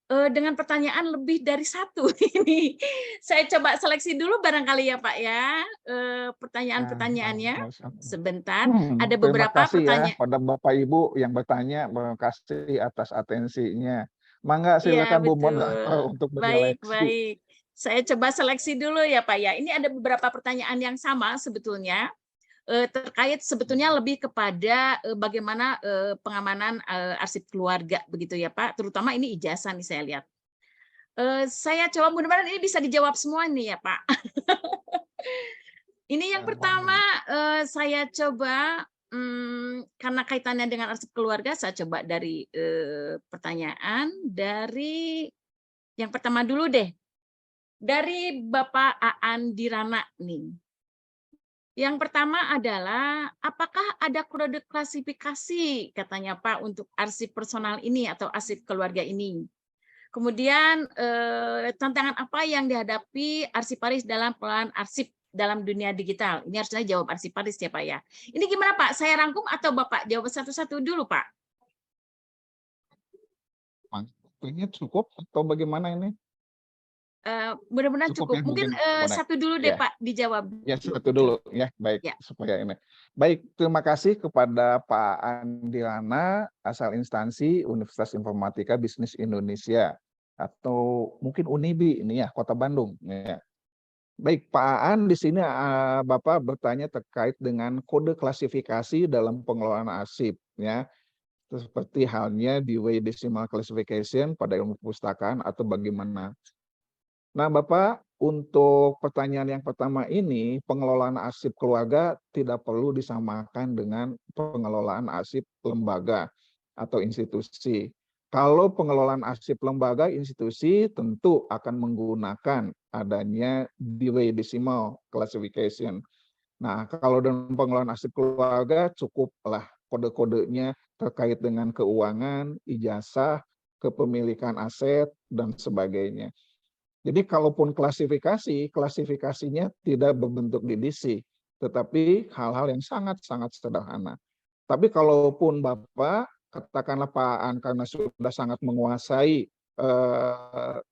dengan pertanyaan lebih dari satu ini. Saya coba seleksi dulu barangkali ya Pak ya, Ya, pertanyaan-pertanyaannya. sama-sama. Sebentar, ada Terima beberapa kasih ya pertanyaan. pada Bapak Ibu yang bertanya, terima kasih atas atensinya. Mangga Iya, silakan Bu moderator betul. untuk Baik, menyeleksi. baik. Saya coba seleksi dulu ya Pak ya. Ini ada beberapa pertanyaan yang sama sebetulnya. Terkait sebetulnya lebih kepada bagaimana pengamanan arsip keluarga begitu ya Pak, terutama ini ijazah nih saya lihat. Saya coba mudah-mudahan ini bisa dijawab semua nih ya Pak. Ini yang pertama saya coba karena kaitannya dengan arsip keluarga, saya coba dari pertanyaan dari yang pertama dulu deh, dari Bapak Aan Dirana nih. Yang pertama adalah, apakah ada kode klasifikasi katanya Pak untuk arsip personal ini atau arsip keluarga ini? Kemudian tantangan apa yang dihadapi arsiparis dalam peran arsip dalam dunia digital? Ini harusnya jawab arsiparis ya Pak ya. Ini gimana Pak? Saya rangkum atau Bapak jawab satu-satu dulu Pak? Waktunya cukup atau bagaimana ini? Mudah-mudahan Cukup cukup. ya Mungkin mungkin. satu dulu deh Ya. Pak dijawab. Ya, satu dulu ya, baik Ya. supaya ini. Baik, terima kasih kepada Pak Andilana, asal instansi Universitas Informatika Bisnis Indonesia atau mungkin Unibi ini ya, Kota Bandung ya. Baik, Pak Aan di sini Bapak bertanya terkait dengan kode klasifikasi dalam pengelolaan arsip ya. Seperti halnya di way decimal classification pada ilmu perpustakaan atau bagaimana. Nah, Bapak, untuk pertanyaan yang pertama ini, pengelolaan arsip keluarga tidak perlu disamakan dengan pengelolaan arsip lembaga atau institusi. Kalau pengelolaan arsip lembaga institusi tentu akan menggunakan adanya Dewey Decimal Classification. Nah, kalau dalam pengelolaan arsip keluarga cukuplah kode-kodenya terkait dengan keuangan, ijazah, kepemilikan aset, dan sebagainya. Jadi kalaupun klasifikasi, klasifikasinya tidak berbentuk DDC, tetapi hal-hal yang sangat-sangat sederhana. Tapi kalaupun Bapak, katakanlah Pak Aan karena sudah sangat menguasai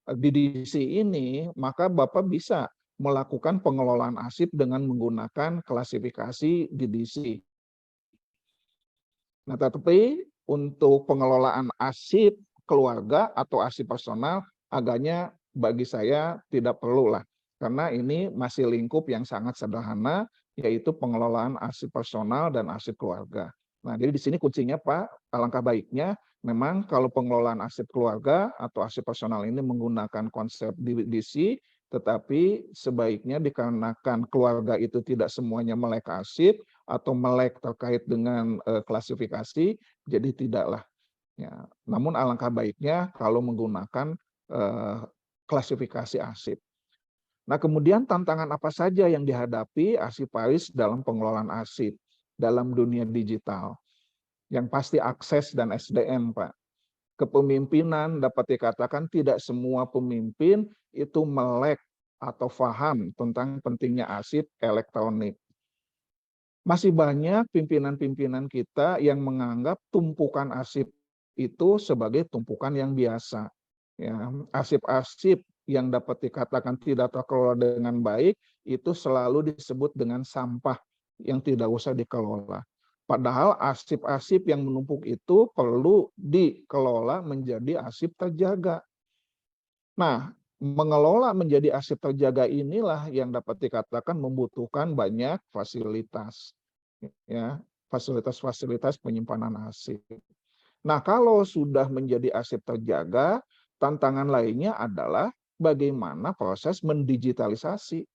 DDC ini, maka Bapak bisa melakukan pengelolaan arsip dengan menggunakan klasifikasi DDC. Nah, tetapi untuk pengelolaan arsip keluarga atau arsip personal agaknya bagi saya tidak perlu lah, karena ini masih lingkup yang sangat sederhana, yaitu pengelolaan arsip personal dan arsip keluarga. Nah, jadi di sini kuncinya Pak, alangkah baiknya memang kalau pengelolaan arsip keluarga atau arsip personal ini menggunakan konsep DDC, tetapi sebaiknya dikarenakan keluarga itu tidak semuanya melek arsip atau melek terkait dengan klasifikasi, jadi tidaklah. Ya, namun alangkah baiknya kalau menggunakan klasifikasi arsip. Nah, kemudian tantangan apa saja yang dihadapi arsiparis dalam pengelolaan arsip dalam dunia digital? Yang pasti akses dan SDM, Pak. Kepemimpinan dapat dikatakan tidak semua pemimpin itu melek atau paham tentang pentingnya arsip elektronik. Masih banyak pimpinan-pimpinan kita yang menganggap tumpukan arsip itu sebagai tumpukan yang biasa. Ya, arsip-arsip yang dapat dikatakan tidak terkelola dengan baik itu selalu disebut dengan sampah yang tidak usah dikelola. Padahal arsip-arsip yang menumpuk itu perlu dikelola menjadi arsip terjaga. Nah, mengelola menjadi arsip terjaga inilah yang dapat dikatakan membutuhkan banyak fasilitas. Ya, fasilitas-fasilitas penyimpanan arsip. Nah, kalau sudah menjadi arsip terjaga, tantangan lainnya adalah bagaimana proses mendigitalisasi.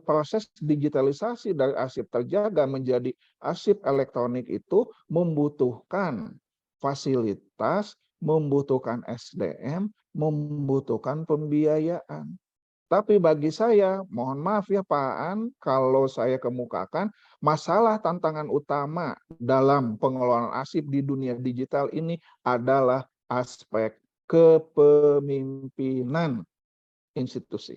Proses digitalisasi dari arsip terjaga menjadi arsip elektronik itu membutuhkan fasilitas, membutuhkan SDM, membutuhkan pembiayaan. Tapi bagi saya, mohon maaf ya Pak Aan, kalau saya kemukakan, masalah tantangan utama dalam pengelolaan arsip di dunia digital ini adalah aspek kepemimpinan institusi.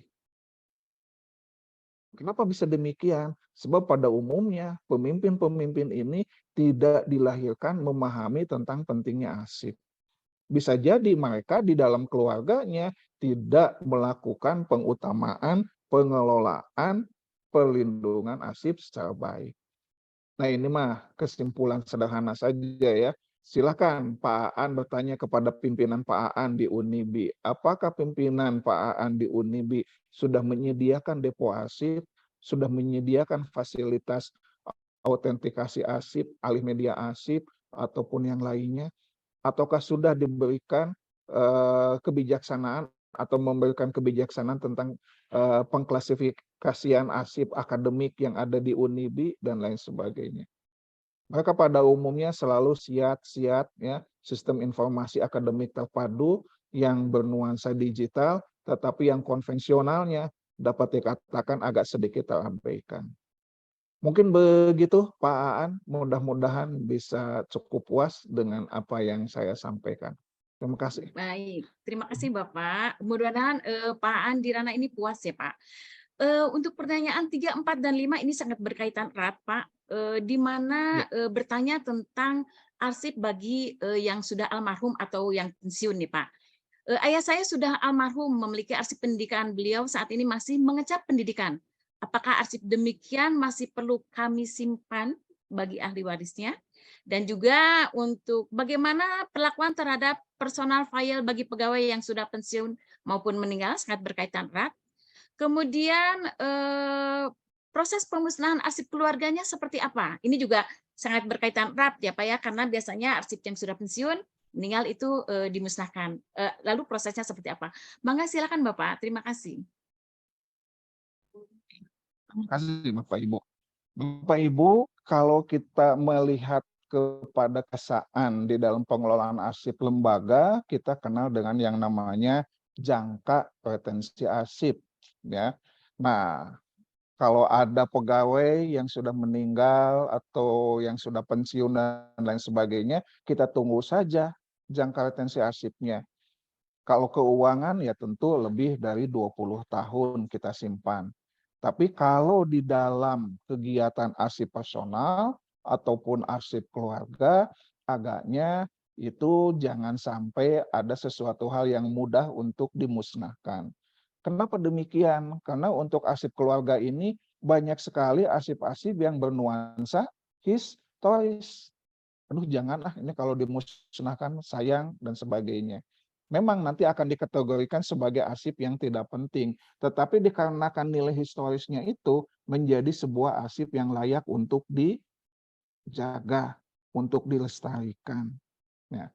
Kenapa bisa demikian? Sebab pada umumnya pemimpin-pemimpin ini tidak dilahirkan memahami tentang pentingnya arsip. bisa jadi mereka di dalam keluarganya tidak melakukan pengutamaan, pengelolaan, perlindungan arsip secara baik. Nah, ini mah kesimpulan sederhana saja ya. Silakan Pak Aan bertanya kepada pimpinan Pak Aan di Unibi. Apakah pimpinan Pak Aan di Unibi sudah menyediakan depo arsip, sudah menyediakan fasilitas autentikasi arsip, alih media arsip, ataupun yang lainnya? Ataukah sudah diberikan kebijaksanaan atau memberikan kebijaksanaan tentang pengklasifikasian arsip akademik yang ada di Unibi dan lain sebagainya? Mereka pada umumnya selalu siap-siap ya, sistem informasi akademik terpadu yang bernuansa digital, tetapi yang konvensionalnya dapat dikatakan agak sedikit terabaikan. Mungkin begitu Pak Aan, mudah-mudahan bisa cukup puas dengan apa yang saya sampaikan. Terima kasih. Baik, terima kasih Bapak. Mudah-mudahan Pak Aan di ranah ini puas ya Pak. Untuk pertanyaan 3, 4, dan 5 ini sangat berkaitan erat Pak, di mana bertanya tentang arsip bagi yang sudah almarhum atau yang pensiun nih Pak. Ayah saya sudah almarhum, memiliki arsip pendidikan, beliau saat ini masih mengecap pendidikan. Apakah arsip demikian masih perlu kami simpan bagi ahli warisnya? Dan juga untuk bagaimana perlakuan terhadap personal file bagi pegawai yang sudah pensiun maupun meninggal, sangat berkaitan erat. Kemudian proses pemusnahan arsip keluarganya seperti apa? Ini juga sangat berkaitan erat ya Pak ya, karena biasanya arsip yang sudah pensiun meninggal itu dimusnahkan. Lalu prosesnya seperti apa? Mangga silakan Bapak. Terima kasih. Terima kasih Bapak Ibu. Bapak Ibu, kalau kita melihat kepada kesaan di dalam pengelolaan arsip lembaga, kita kenal dengan yang namanya jangka retensi arsip. Ya, nah kalau ada pegawai yang sudah meninggal atau yang sudah pensiun dan lain sebagainya, kita tunggu saja jangka retensi arsipnya. Kalau keuangan ya tentu lebih dari 20 tahun kita simpan. Tapi kalau di dalam kegiatan arsip personal ataupun arsip keluarga, agaknya itu jangan sampai ada sesuatu hal yang mudah untuk dimusnahkan. Kenapa demikian? Karena untuk arsip keluarga ini banyak sekali arsip-arsip yang bernuansa historis. Aduh janganlah ini kalau dimusnahkan sayang dan sebagainya. Memang nanti akan dikategorikan sebagai arsip yang tidak penting. Tetapi dikarenakan nilai historisnya itu menjadi sebuah arsip yang layak untuk dijaga, untuk dilestarikan. Ya.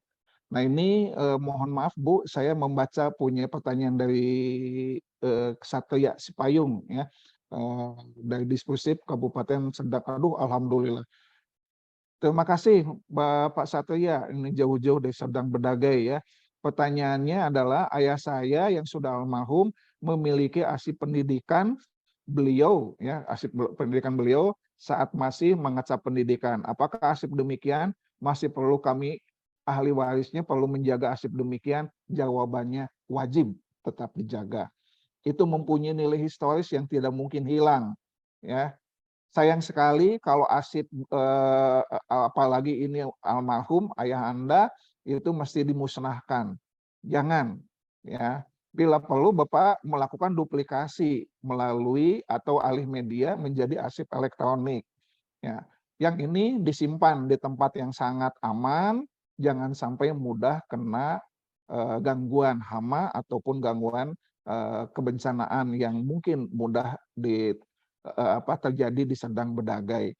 Nah ini mohon maaf Bu, saya membaca punya pertanyaan dari Ksatria Sipayung ya, dari Dispusip Kabupaten Serdang. Aduh, alhamdulillah. Terima kasih Bapak Satria, ini jauh-jauh dari Serdang Bedagai ya. Pertanyaannya adalah ayah saya yang sudah almarhum memiliki arsip pendidikan beliau ya, arsip pendidikan beliau saat masih mengecap pendidikan. Apakah arsip demikian masih perlu kami ahli warisnya perlu menjaga arsip demikian? Jawabannya wajib tetap dijaga. Itu mempunyai nilai historis yang tidak mungkin hilang ya. Sayang sekali kalau arsip apalagi ini almarhum ayah Anda itu mesti dimusnahkan. Jangan ya. Bila perlu Bapak melakukan duplikasi melalui atau alih media menjadi arsip elektronik. Ya. Yang ini disimpan di tempat yang sangat aman, jangan sampai mudah kena gangguan hama ataupun gangguan kebencanaan yang mungkin mudah terjadi di Serdang Bedagai.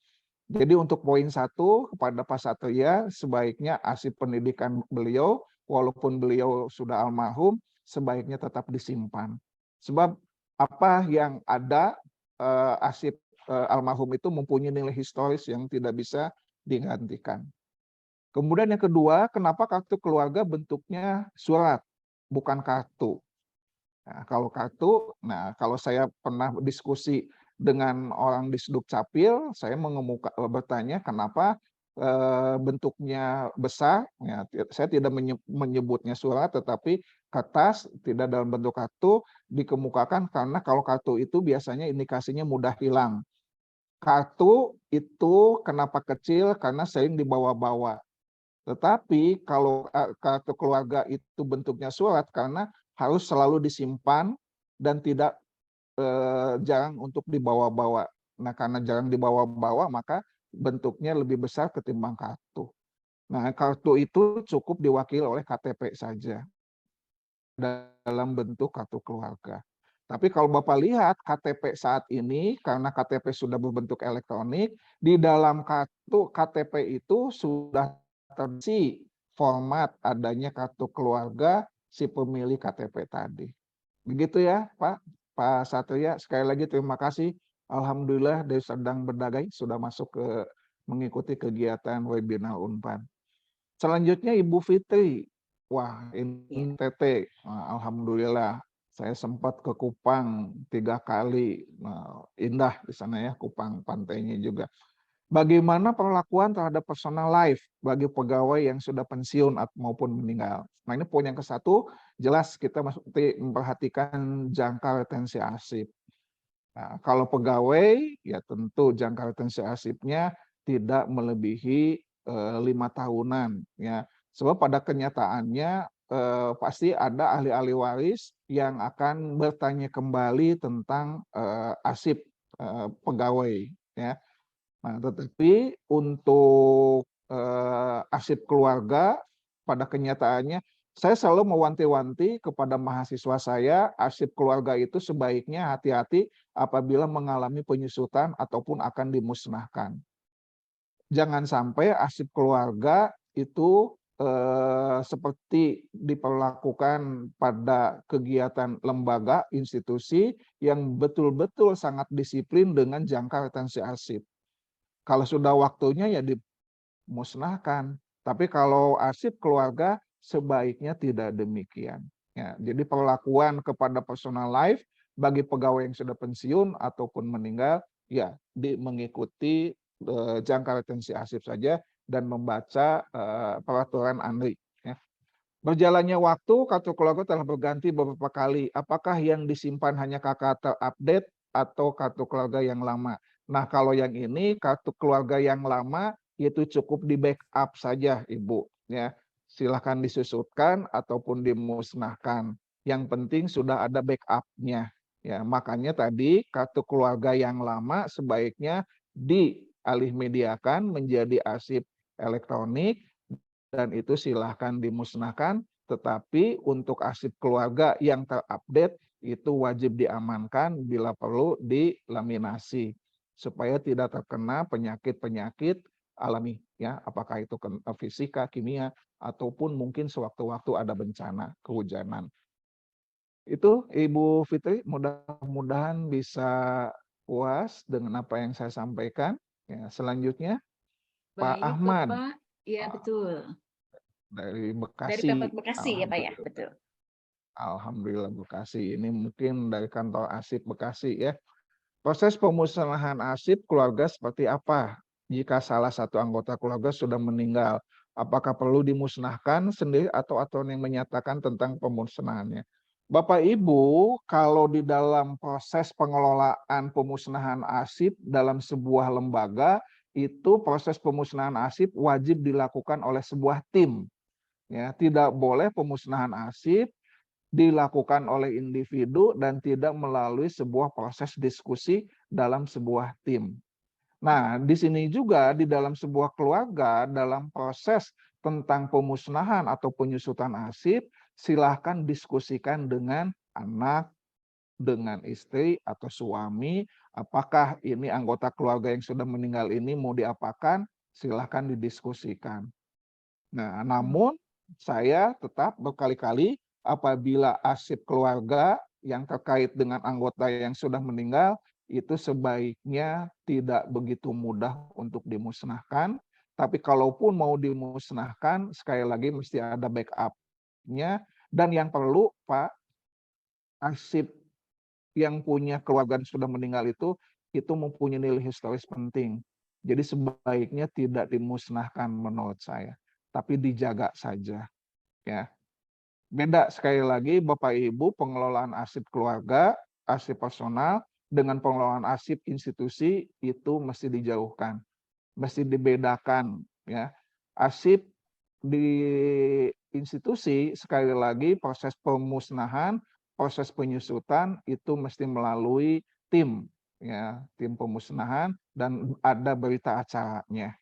Jadi untuk poin 1 kepada Pak Satria, sebaiknya arsip pendidikan beliau, walaupun beliau sudah almarhum, sebaiknya tetap disimpan. Sebab apa yang ada arsip almarhum itu mempunyai nilai historis yang tidak bisa digantikan. Kemudian yang kedua, kenapa kartu keluarga bentuknya surat, bukan kartu? Nah, kalau kartu, nah kalau saya pernah diskusi dengan orang di Sdukcapil, saya bertanya kenapa bentuknya besar. Ya, saya tidak menyebutnya surat, tetapi kertas tidak dalam bentuk kartu dikemukakan karena kalau kartu itu biasanya indikasinya mudah hilang. Kartu itu kenapa kecil? Karena sering dibawa-bawa. Tetapi kalau kartu keluarga itu bentuknya surat karena harus selalu disimpan dan tidak jarang untuk dibawa-bawa. Nah, karena jarang dibawa-bawa maka bentuknya lebih besar ketimbang kartu. Nah, kartu itu cukup diwakili oleh KTP saja dalam bentuk kartu keluarga. Tapi kalau Bapak lihat KTP saat ini, karena KTP sudah berbentuk elektronik, di dalam kartu KTP itu sudah terisi format adanya kartu keluarga si pemilik KTP tadi. Begitu ya Pak Satria. Sekali lagi terima kasih. Alhamdulillah dari Sedang Berdagai sudah masuk ke mengikuti kegiatan webinar Unpad. Selanjutnya Ibu Fitri. Wah, ini TT. Alhamdulillah. Saya sempat ke Kupang 3 kali. Nah, indah di sana ya, Kupang, pantainya juga. Bagaimana perlakuan terhadap personal life bagi pegawai yang sudah pensiun maupun meninggal. Nah, ini poin yang ke-1, jelas kita mesti memperhatikan jangka retensi arsip. Nah, kalau pegawai, ya tentu jangka retensi arsipnya tidak melebihi 5 tahunan. Ya. Sebab pada kenyataannya pasti ada ahli-ahli waris yang akan bertanya kembali tentang arsip pegawai. Ya. Nah, tetapi untuk arsip keluarga pada kenyataannya saya selalu mewanti-wanti kepada mahasiswa saya, arsip keluarga itu sebaiknya hati-hati apabila mengalami penyusutan ataupun akan dimusnahkan. Jangan sampai arsip keluarga itu seperti diperlakukan pada kegiatan lembaga, institusi yang betul-betul sangat disiplin dengan jangka retensi arsip. Kalau sudah waktunya ya dimusnahkan. Tapi kalau arsip keluarga sebaiknya tidak demikian. Ya, jadi perlakuan kepada personal life bagi pegawai yang sudah pensiun ataupun meninggal ya mengikuti jangka retensi arsip saja dan membaca peraturan ANRI. Ya. Berjalannya waktu, kartu keluarga telah berganti beberapa kali. Apakah yang disimpan hanya KK terupdate atau kartu keluarga yang lama? Nah, kalau yang ini kartu keluarga yang lama itu cukup di backup saja, Ibu. Ya, silahkan disusutkan ataupun dimusnahkan. Yang penting sudah ada backup-nya. Ya, makanya tadi kartu keluarga yang lama sebaiknya dialih mediakan menjadi arsip elektronik dan itu silahkan dimusnahkan. Tetapi untuk arsip keluarga yang terupdate itu wajib diamankan bila perlu dilaminasi supaya tidak terkena penyakit-penyakit alami ya, apakah itu fisika, kimia ataupun mungkin sewaktu-waktu ada bencana kehujanan. Itu Ibu Fitri, mudah-mudahan bisa puas dengan apa yang saya sampaikan. Ya, selanjutnya Pak Baik, Ahmad. Bapak. Iya, betul. Dari Dari Bekasi. Pemkot Bekasi ya, Pak ya, betul. Alhamdulillah Bekasi. Ini mungkin dari kantor arsip Bekasi ya. Proses pemusnahan arsip keluarga seperti apa? Jika salah satu anggota keluarga sudah meninggal, apakah perlu dimusnahkan sendiri atau aturan yang menyatakan tentang pemusnahannya? Bapak Ibu, kalau di dalam proses pengelolaan pemusnahan arsip dalam sebuah lembaga, itu proses pemusnahan arsip wajib dilakukan oleh sebuah tim. Ya, tidak boleh pemusnahan arsip dilakukan oleh individu dan tidak melalui sebuah proses diskusi dalam sebuah tim. Nah, di sini juga di dalam sebuah keluarga, dalam proses tentang pemusnahan atau penyusutan arsip, silahkan diskusikan dengan anak, dengan istri atau suami, apakah ini anggota keluarga yang sudah meninggal ini mau diapakan, silahkan didiskusikan. Nah, namun saya tetap berkali-kali apabila arsip keluarga yang terkait dengan anggota yang sudah meninggal itu sebaiknya tidak begitu mudah untuk dimusnahkan. Tapi kalaupun mau dimusnahkan, sekali lagi mesti ada backup-nya. Dan yang perlu, Pak, arsip yang punya keluarga yang sudah meninggal itu mempunyai nilai historis penting. Jadi sebaiknya tidak dimusnahkan menurut saya, tapi dijaga saja. Ya. Beda sekali lagi Bapak Ibu pengelolaan arsip keluarga, arsip personal dengan pengelolaan arsip institusi itu mesti dijauhkan. Mesti dibedakan ya. Arsip di institusi, sekali lagi proses pemusnahan, proses penyusutan itu mesti melalui tim, ya, tim pemusnahan dan ada berita acaranya.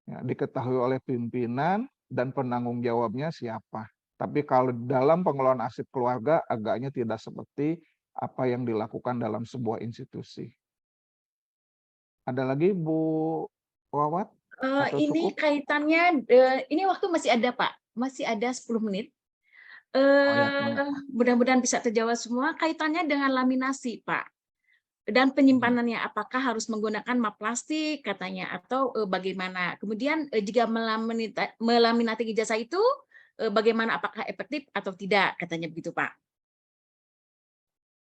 Ya, diketahui oleh pimpinan dan penanggung jawabnya siapa. Tapi kalau dalam pengelolaan arsip keluarga agaknya tidak seperti apa yang dilakukan dalam sebuah institusi. Ada lagi Bu Wawat? Atau Ini cukup? kaitannya, ini waktu masih ada Pak, masih ada 10 menit. Oh ya, kenapa? Mudah-mudahan bisa terjawab semua. Kaitannya dengan laminasi Pak. Dan penyimpanannya, apakah harus menggunakan map plastik katanya atau bagaimana? Kemudian jika melaminati ijazah itu bagaimana, apakah efektif atau tidak katanya begitu Pak?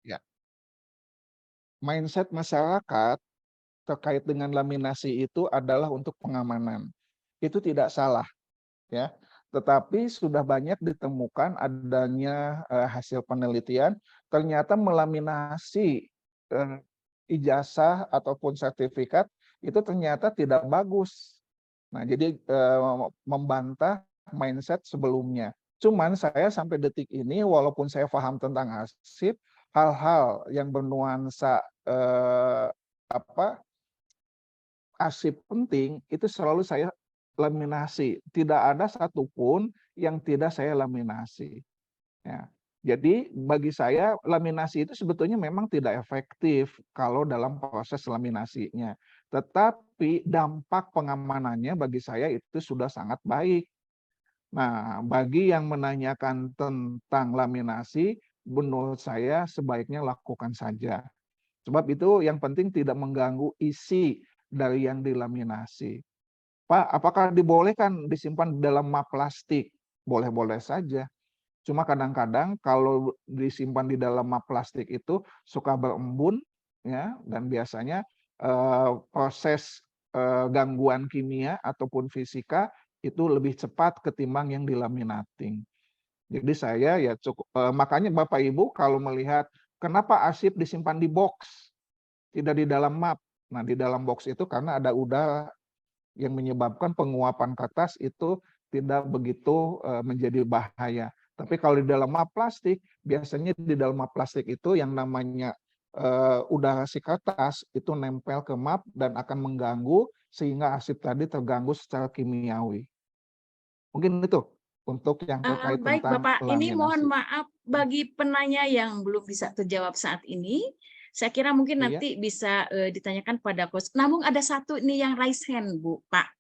Ya. Mindset masyarakat terkait dengan laminasi itu adalah untuk pengamanan. Itu tidak salah, ya. Tetapi sudah banyak ditemukan adanya hasil penelitian ternyata melaminasi ijazah ataupun sertifikat itu ternyata tidak bagus. Nah, jadi membantah mindset sebelumnya. Cuman saya sampai detik ini walaupun saya paham tentang arsip, hal-hal yang bernuansa arsip penting itu selalu saya laminasi. Tidak ada satupun yang tidak saya laminasi. Ya. Jadi bagi saya laminasi itu sebetulnya memang tidak efektif kalau dalam proses laminasinya. Tetapi dampak pengamanannya bagi saya itu sudah sangat baik. Nah, bagi yang menanyakan tentang laminasi, menurut saya sebaiknya lakukan saja. Sebab itu yang penting tidak mengganggu isi dari yang dilaminasi. Pak, apakah dibolehkan disimpan di dalam map plastik? Boleh-boleh saja. Cuma kadang-kadang kalau disimpan di dalam map plastik itu suka berembun, ya, dan biasanya proses gangguan kimia ataupun fisika itu lebih cepat ketimbang yang dilaminating. Jadi saya ya cukup, makanya Bapak Ibu kalau melihat kenapa arsip disimpan di box, tidak di dalam map. Nah, di dalam box itu karena ada udara yang menyebabkan penguapan kertas itu tidak begitu menjadi bahaya. Tapi kalau di dalam map plastik, biasanya di dalam map plastik itu yang namanya udara si kertas itu nempel ke map dan akan mengganggu sehingga arsip tadi terganggu secara kimiawi. Mungkin itu untuk yang terkait Baik tentang Bapak, ini mohon laminasi. maaf bagi penanya yang belum bisa terjawab saat ini. Saya kira mungkin Iya. nanti bisa ditanyakan pada coach. Namun ada satu ini yang raise hand, Bu, Pak.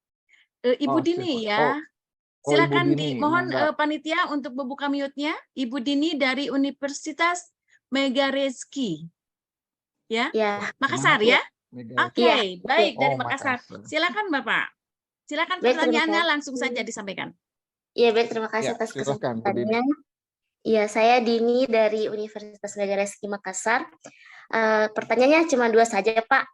Ibu Oh, Dini siapa? ya. Oh, Ibu Silakan Dini, mohon mangga. panitia untuk membuka mute-nya. Ibu Dini dari Universitas Megareski. Ya, Ya, Makassar Mana tuh? ya. Oke, iya, baik betul. dari Oh, Makassar. Makassar. Silakan Bapak. Silakan Baik, terima pertanyaannya kasih. langsung saja disampaikan. Iya, baik, terima kasih Ya, atas silakan Bu Dini. kesempatannya. Iya, saya Dini dari Universitas Megareski Makassar. Pertanyaannya cuma 2 saja, Pak.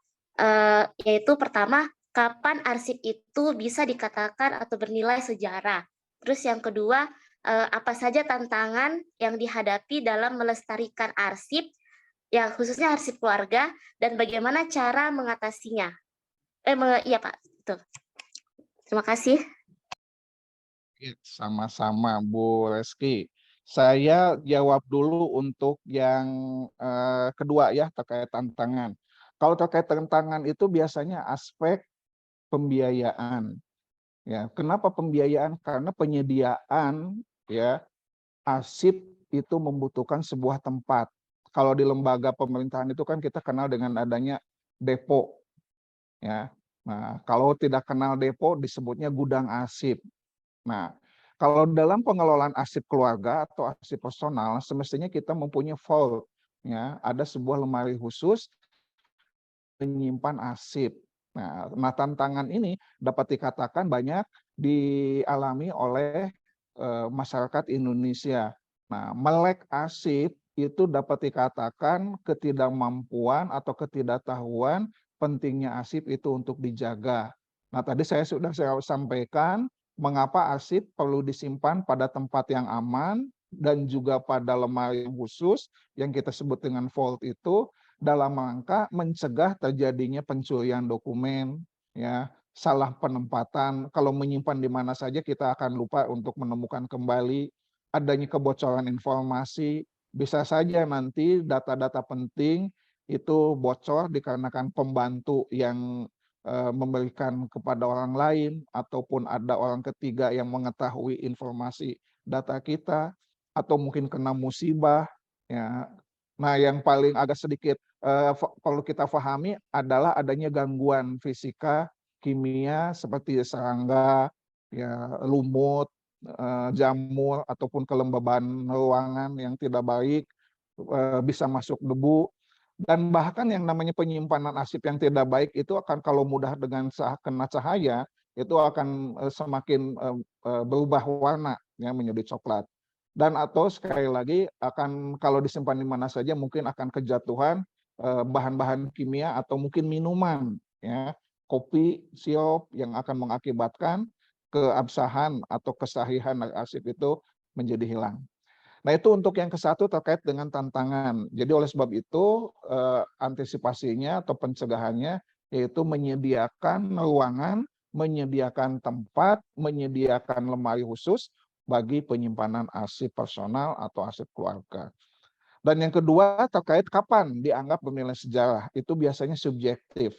Yaitu pertama, kapan arsip itu bisa dikatakan atau bernilai sejarah? Terus yang kedua, apa saja tantangan yang dihadapi dalam melestarikan arsip, ya khususnya arsip keluarga, dan bagaimana cara mengatasinya? Iya Pak, itu. Terima kasih. Sama-sama Bu Reski. Saya jawab dulu untuk yang kedua ya, terkait tantangan. Kalau terkait tantangan itu biasanya aspek pembiayaan. Ya, kenapa pembiayaan? Karena penyediaan ya arsip itu membutuhkan sebuah tempat. Kalau di lembaga pemerintahan itu kan kita kenal dengan adanya depo. Ya. Nah, kalau tidak kenal depo disebutnya gudang arsip. Nah, kalau dalam pengelolaan arsip keluarga atau arsip personal, semestinya kita mempunyai vault, ya, ada sebuah lemari khusus menyimpan arsip. Nah, tantangan ini dapat dikatakan banyak dialami oleh masyarakat Indonesia. Nah, melek arsip itu dapat dikatakan ketidakmampuan atau ketidaktahuan pentingnya arsip itu untuk dijaga. Nah, tadi saya sudah sampaikan mengapa arsip perlu disimpan pada tempat yang aman dan juga pada lemari khusus yang kita sebut dengan vault itu dalam rangka mencegah terjadinya pencurian dokumen, ya, salah penempatan, kalau menyimpan di mana saja kita akan lupa untuk menemukan kembali, adanya kebocoran informasi, bisa saja nanti data-data penting itu bocor dikarenakan pembantu yang memberikan kepada orang lain, ataupun ada orang ketiga yang mengetahui informasi data kita, atau mungkin kena musibah. Ya. Nah, yang paling agak sedikit perlu kita pahami adalah adanya gangguan fisika, kimia seperti serangga, ya, lumut, jamur, ataupun kelembaban ruangan yang tidak baik, bisa masuk debu. Dan bahkan yang namanya penyimpanan arsip yang tidak baik itu akan kalau mudah dengan kena cahaya, itu akan semakin berubah warna, ya, menjadi coklat. Dan atau sekali lagi akan kalau disimpan di mana saja mungkin akan kejatuhan bahan-bahan kimia atau mungkin minuman, ya, kopi, sirup yang akan mengakibatkan keabsahan atau kesahihan arsip itu menjadi hilang. Nah, itu untuk yang ke-1 terkait dengan tantangan. Jadi oleh sebab itu antisipasinya atau pencegahannya yaitu menyediakan ruangan, menyediakan tempat, menyediakan lemari khusus bagi penyimpanan arsip personal atau arsip keluarga. Dan yang kedua terkait kapan dianggap bernilai sejarah, itu biasanya subjektif,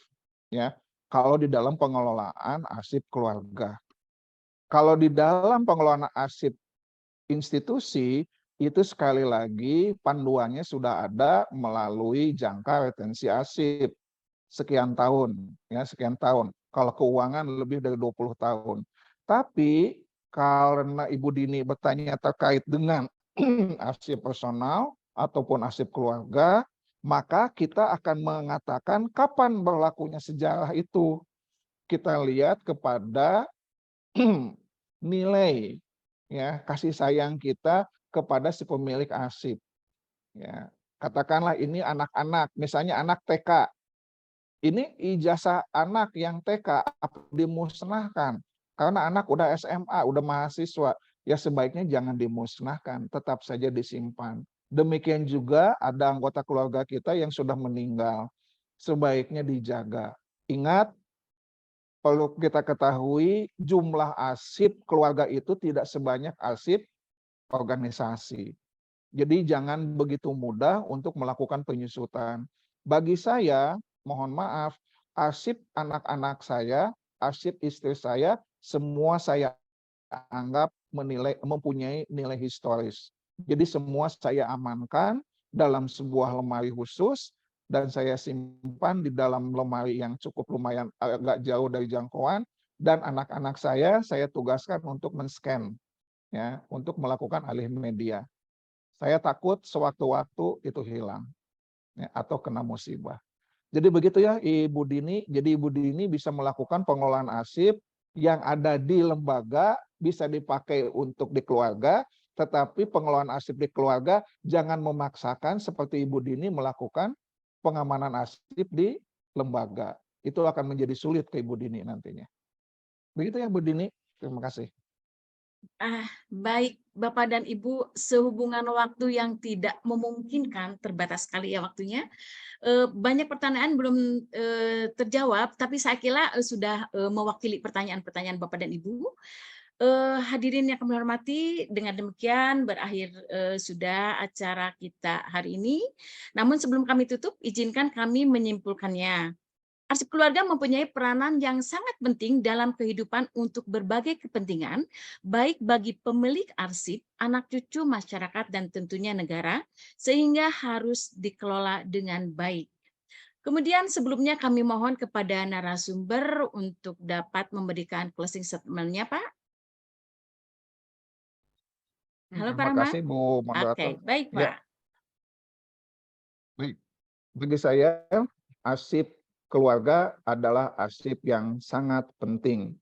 ya. Kalau di dalam pengelolaan arsip keluarga. Kalau di dalam pengelolaan arsip institusi, itu sekali lagi panduannya sudah ada melalui jangka retensi arsip sekian tahun, ya, sekian tahun. Kalau keuangan lebih dari 20 tahun. Tapi karena Ibu Dini bertanya terkait dengan arsip personal ataupun arsip keluarga, maka kita akan mengatakan kapan berlakunya sejarah itu. Kita lihat kepada nilai, ya, kasih sayang kita kepada si pemilik arsip. Ya, katakanlah ini anak-anak, misalnya anak TK. Ini ijazah anak yang TK dimusnahkan karena anak udah SMA, udah mahasiswa. Ya sebaiknya jangan dimusnahkan, tetap saja disimpan. Demikian juga ada anggota keluarga kita yang sudah meninggal. Sebaiknya dijaga. Ingat, perlu kita ketahui jumlah arsip keluarga itu tidak sebanyak arsip organisasi. Jadi jangan begitu mudah untuk melakukan penyusutan. Bagi saya, mohon maaf, arsip anak-anak saya, arsip istri saya, semua saya anggap mempunyai nilai historis. Jadi semua saya amankan dalam sebuah lemari khusus dan saya simpan di dalam lemari yang cukup lumayan agak jauh dari jangkauan, dan anak-anak saya tugaskan untuk men-scan, ya, untuk melakukan alih media. Saya takut sewaktu-waktu itu hilang, ya, atau kena musibah. Jadi begitu ya Ibu Dini. Jadi Ibu Dini bisa melakukan pengelolaan arsip yang ada di lembaga, bisa dipakai untuk di keluarga, tetapi pengelolaan arsip di keluarga jangan memaksakan seperti Ibu Dini melakukan pengamanan arsip di lembaga. Itu akan menjadi sulit ke Ibu Dini nantinya. Begitu ya Bu Dini. Terima kasih. Baik Bapak dan Ibu, sehubungan waktu yang tidak memungkinkan, terbatas sekali ya waktunya, banyak pertanyaan belum terjawab, tapi saya kira sudah mewakili pertanyaan-pertanyaan Bapak dan Ibu. Hadirin yang kami hormati, dengan demikian berakhir sudah acara kita hari ini. Namun sebelum kami tutup, izinkan kami menyimpulkannya. Arsip keluarga mempunyai peranan yang sangat penting dalam kehidupan untuk berbagai kepentingan, baik bagi pemilik arsip, anak cucu masyarakat, dan tentunya negara, sehingga harus dikelola dengan baik. Kemudian sebelumnya kami mohon kepada narasumber untuk dapat memberikan closing statement-nya, Pak. Halo Pak Terima Rahmat. kasih Bu Moderator. Oke, baik Pak. Ya, baik. Bagi saya, arsip keluarga adalah arsip yang sangat penting.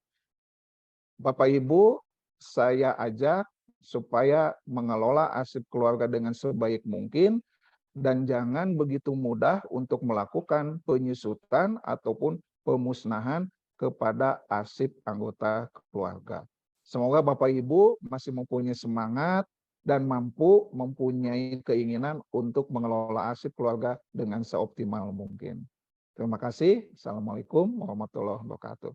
Bapak Ibu, saya ajak supaya mengelola arsip keluarga dengan sebaik mungkin dan jangan begitu mudah untuk melakukan penyusutan ataupun pemusnahan kepada arsip anggota keluarga. Semoga Bapak Ibu masih mempunyai semangat dan mampu mempunyai keinginan untuk mengelola arsip keluarga dengan seoptimal mungkin. Terima kasih. Assalamualaikum warahmatullahi wabarakatuh.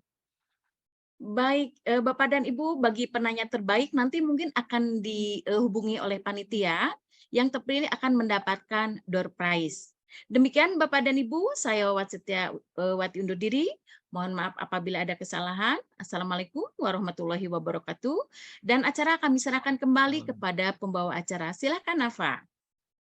Baik, Bapak dan Ibu, bagi penanya terbaik nanti mungkin akan dihubungi oleh panitia yang terpilih akan mendapatkan door prize. Demikian Bapak dan Ibu, saya Watsetia Wati undur diri. Mohon maaf apabila ada kesalahan. Assalamualaikum warahmatullahi wabarakatuh. Dan acara kami serahkan kembali kepada pembawa acara. Silakan Nafa.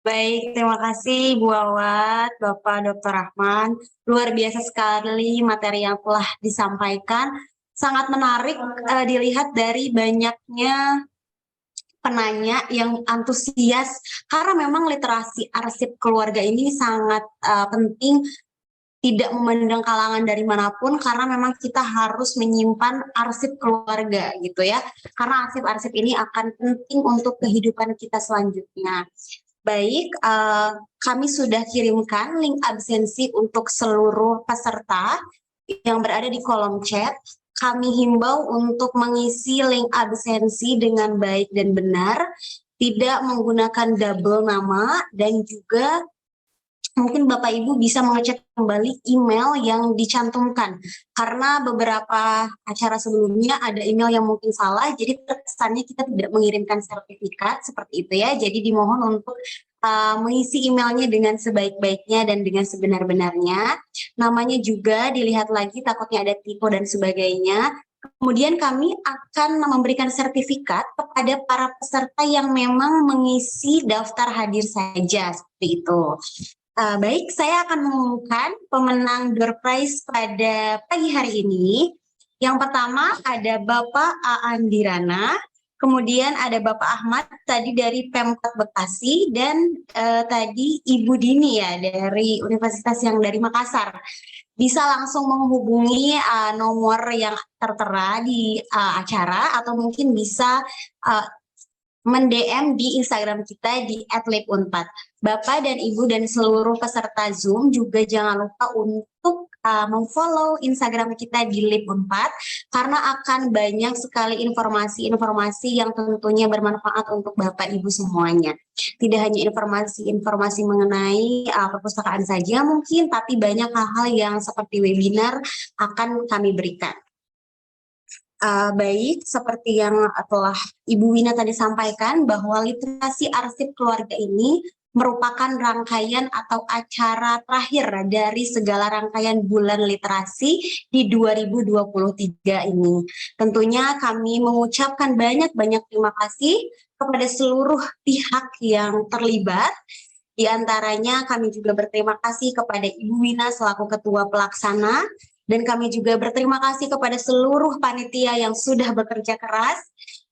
Baik, terima kasih Bu Awat, Bapak Dr. Rahman. Luar biasa sekali materi yang telah disampaikan. Sangat menarik dilihat dari banyaknya penanya yang antusias karena memang literasi arsip keluarga ini sangat penting, tidak memandang kalangan dari manapun, karena memang kita harus menyimpan arsip keluarga gitu ya, karena arsip-arsip ini akan penting untuk kehidupan kita selanjutnya. Baik, kami sudah kirimkan link absensi untuk seluruh peserta yang berada di kolom chat. Kami himbau untuk mengisi link absensi dengan baik dan benar, tidak menggunakan double nama, dan juga mungkin Bapak Ibu bisa mengecek kembali email yang dicantumkan. Karena beberapa acara sebelumnya ada email yang mungkin salah, jadi terkesannya kita tidak mengirimkan sertifikat seperti itu ya. Jadi dimohon untuk mengisi emailnya dengan sebaik-baiknya dan dengan sebenar-benarnya. Namanya juga dilihat lagi, takutnya ada tipe dan sebagainya. Kemudian kami akan memberikan sertifikat kepada para peserta yang memang mengisi daftar hadir saja, seperti itu. Baik, saya akan mengumumkan pemenang door prize pada pagi hari ini. Yang pertama ada Bapak Aan Dirana, kemudian ada Bapak Ahmad tadi dari Pemkot Bekasi, dan tadi Ibu Dini ya dari Universitas yang dari Makassar. Bisa langsung menghubungi nomor yang tertera di acara, atau mungkin bisa mend-DM di Instagram kita di @lip4. Bapak dan Ibu dan seluruh peserta Zoom juga jangan lupa untuk memfollow Instagram kita di lip4, karena akan banyak sekali informasi-informasi yang tentunya bermanfaat untuk Bapak Ibu semuanya. Tidak hanya informasi-informasi mengenai perpustakaan saja mungkin, tapi banyak hal-hal yang seperti webinar akan kami berikan. Baik, seperti yang telah Ibu Wina tadi sampaikan, bahwa literasi arsip keluarga ini merupakan rangkaian atau acara terakhir dari segala rangkaian bulan literasi di 2023 ini. Tentunya kami mengucapkan banyak-banyak terima kasih kepada seluruh pihak yang terlibat. Di antaranya kami juga berterima kasih kepada Ibu Wina selaku Ketua Pelaksana, dan kami juga berterima kasih kepada seluruh panitia yang sudah bekerja keras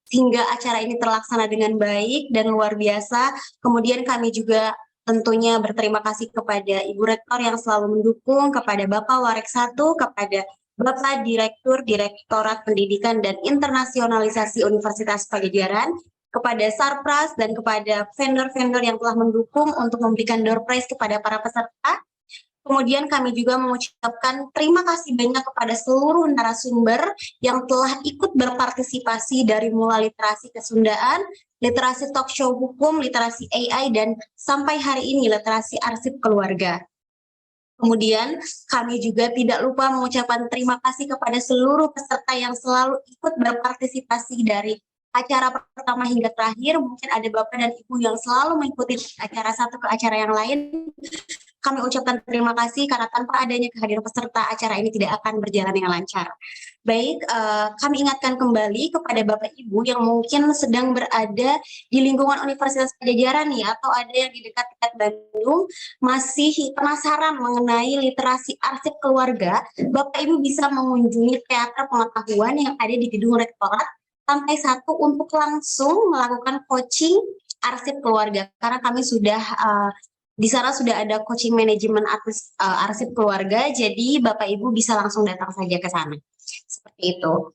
sehingga acara ini terlaksana dengan baik dan luar biasa. Kemudian kami juga tentunya berterima kasih kepada Ibu Rektor yang selalu mendukung, kepada Bapak Warek 1, kepada Bapak Direktur Direktorat Pendidikan dan Internasionalisasi Universitas Padjadjaran, kepada Sarpras, dan kepada vendor-vendor yang telah mendukung untuk memberikan door prize kepada para peserta. Kemudian kami juga mengucapkan terima kasih banyak kepada seluruh narasumber yang telah ikut berpartisipasi dari mulai literasi kesundaan, literasi talk show hukum, literasi AI, dan sampai hari ini literasi arsip keluarga. Kemudian kami juga tidak lupa mengucapkan terima kasih kepada seluruh peserta yang selalu ikut berpartisipasi dari acara pertama hingga terakhir. Mungkin ada Bapak dan Ibu yang selalu mengikuti acara satu ke acara yang lain. Kami ucapkan terima kasih karena tanpa adanya kehadiran peserta, acara ini tidak akan berjalan dengan lancar. Baik, kami ingatkan kembali kepada Bapak Ibu yang mungkin sedang berada di lingkungan Universitas Padjadjaran nih, atau ada yang di dekat-dekat Bandung, masih penasaran mengenai literasi arsip keluarga, Bapak Ibu bisa mengunjungi teater pengetahuan yang ada di gedung Rektorat lantai 1 untuk langsung melakukan coaching arsip keluarga, karena kami sudah di sana sudah ada coaching manajemen arsip keluarga, jadi Bapak Ibu bisa langsung datang saja ke sana. Seperti itu.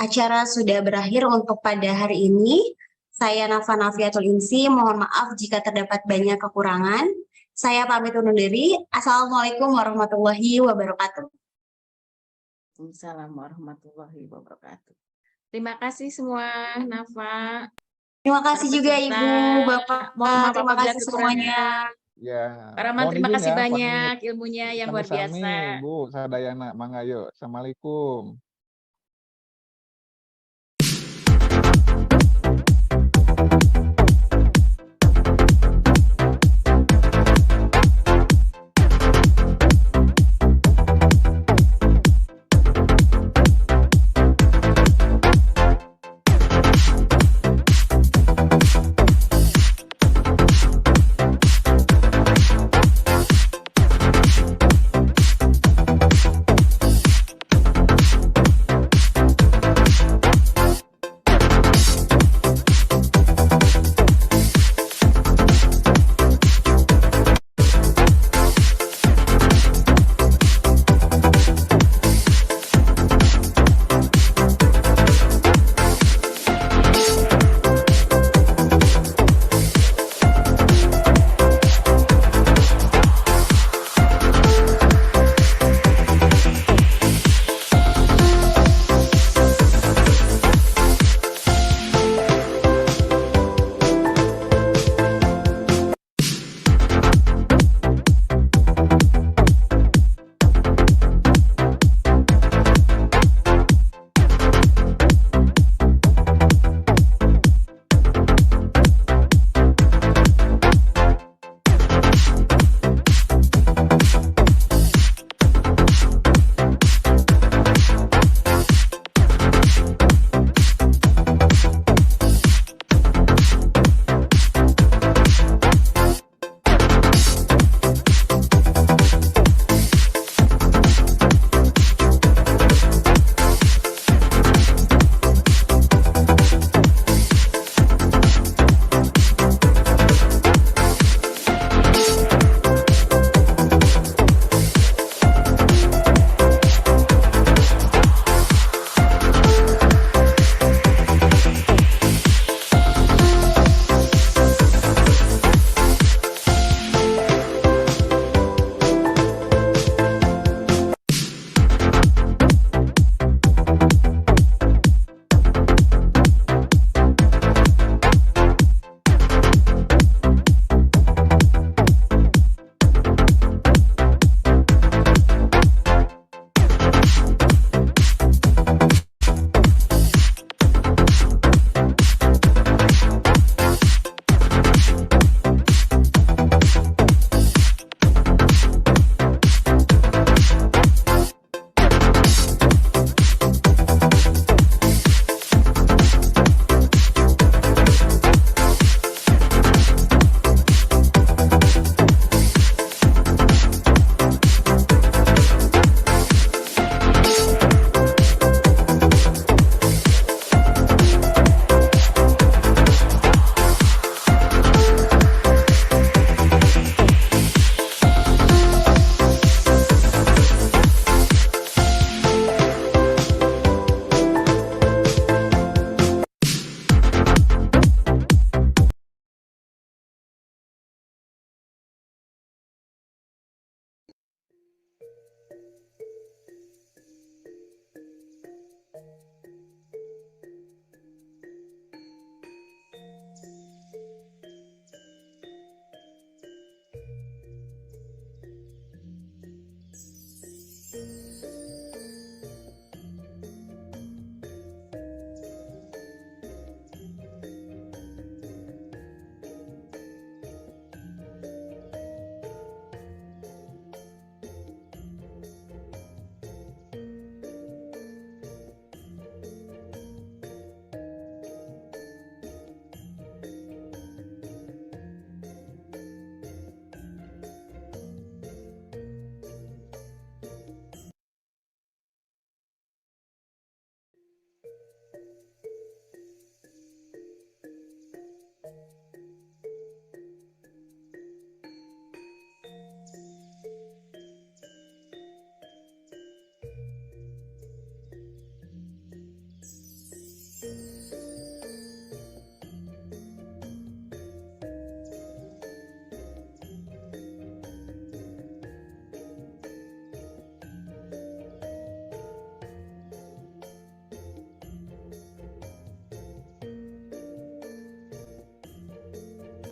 Acara sudah berakhir untuk pada hari ini. Saya Nafa Nafiatul Insi, mohon maaf jika terdapat banyak kekurangan. Saya pamit undur diri. Assalamualaikum warahmatullahi wabarakatuh. Assalamualaikum warahmatullahi wabarakatuh. Terima kasih semua, Nafa. Terima kasih juga Ibu, Bapak. Mohon maaf Terima apabila kasih semuanya. Ya, Pak Rahman, mohon terima izin kasih ya, banyak pamit. ilmunya yang luar Sami-sami, biasa. Bu Sadayana, mangga yuk. Assalamualaikum.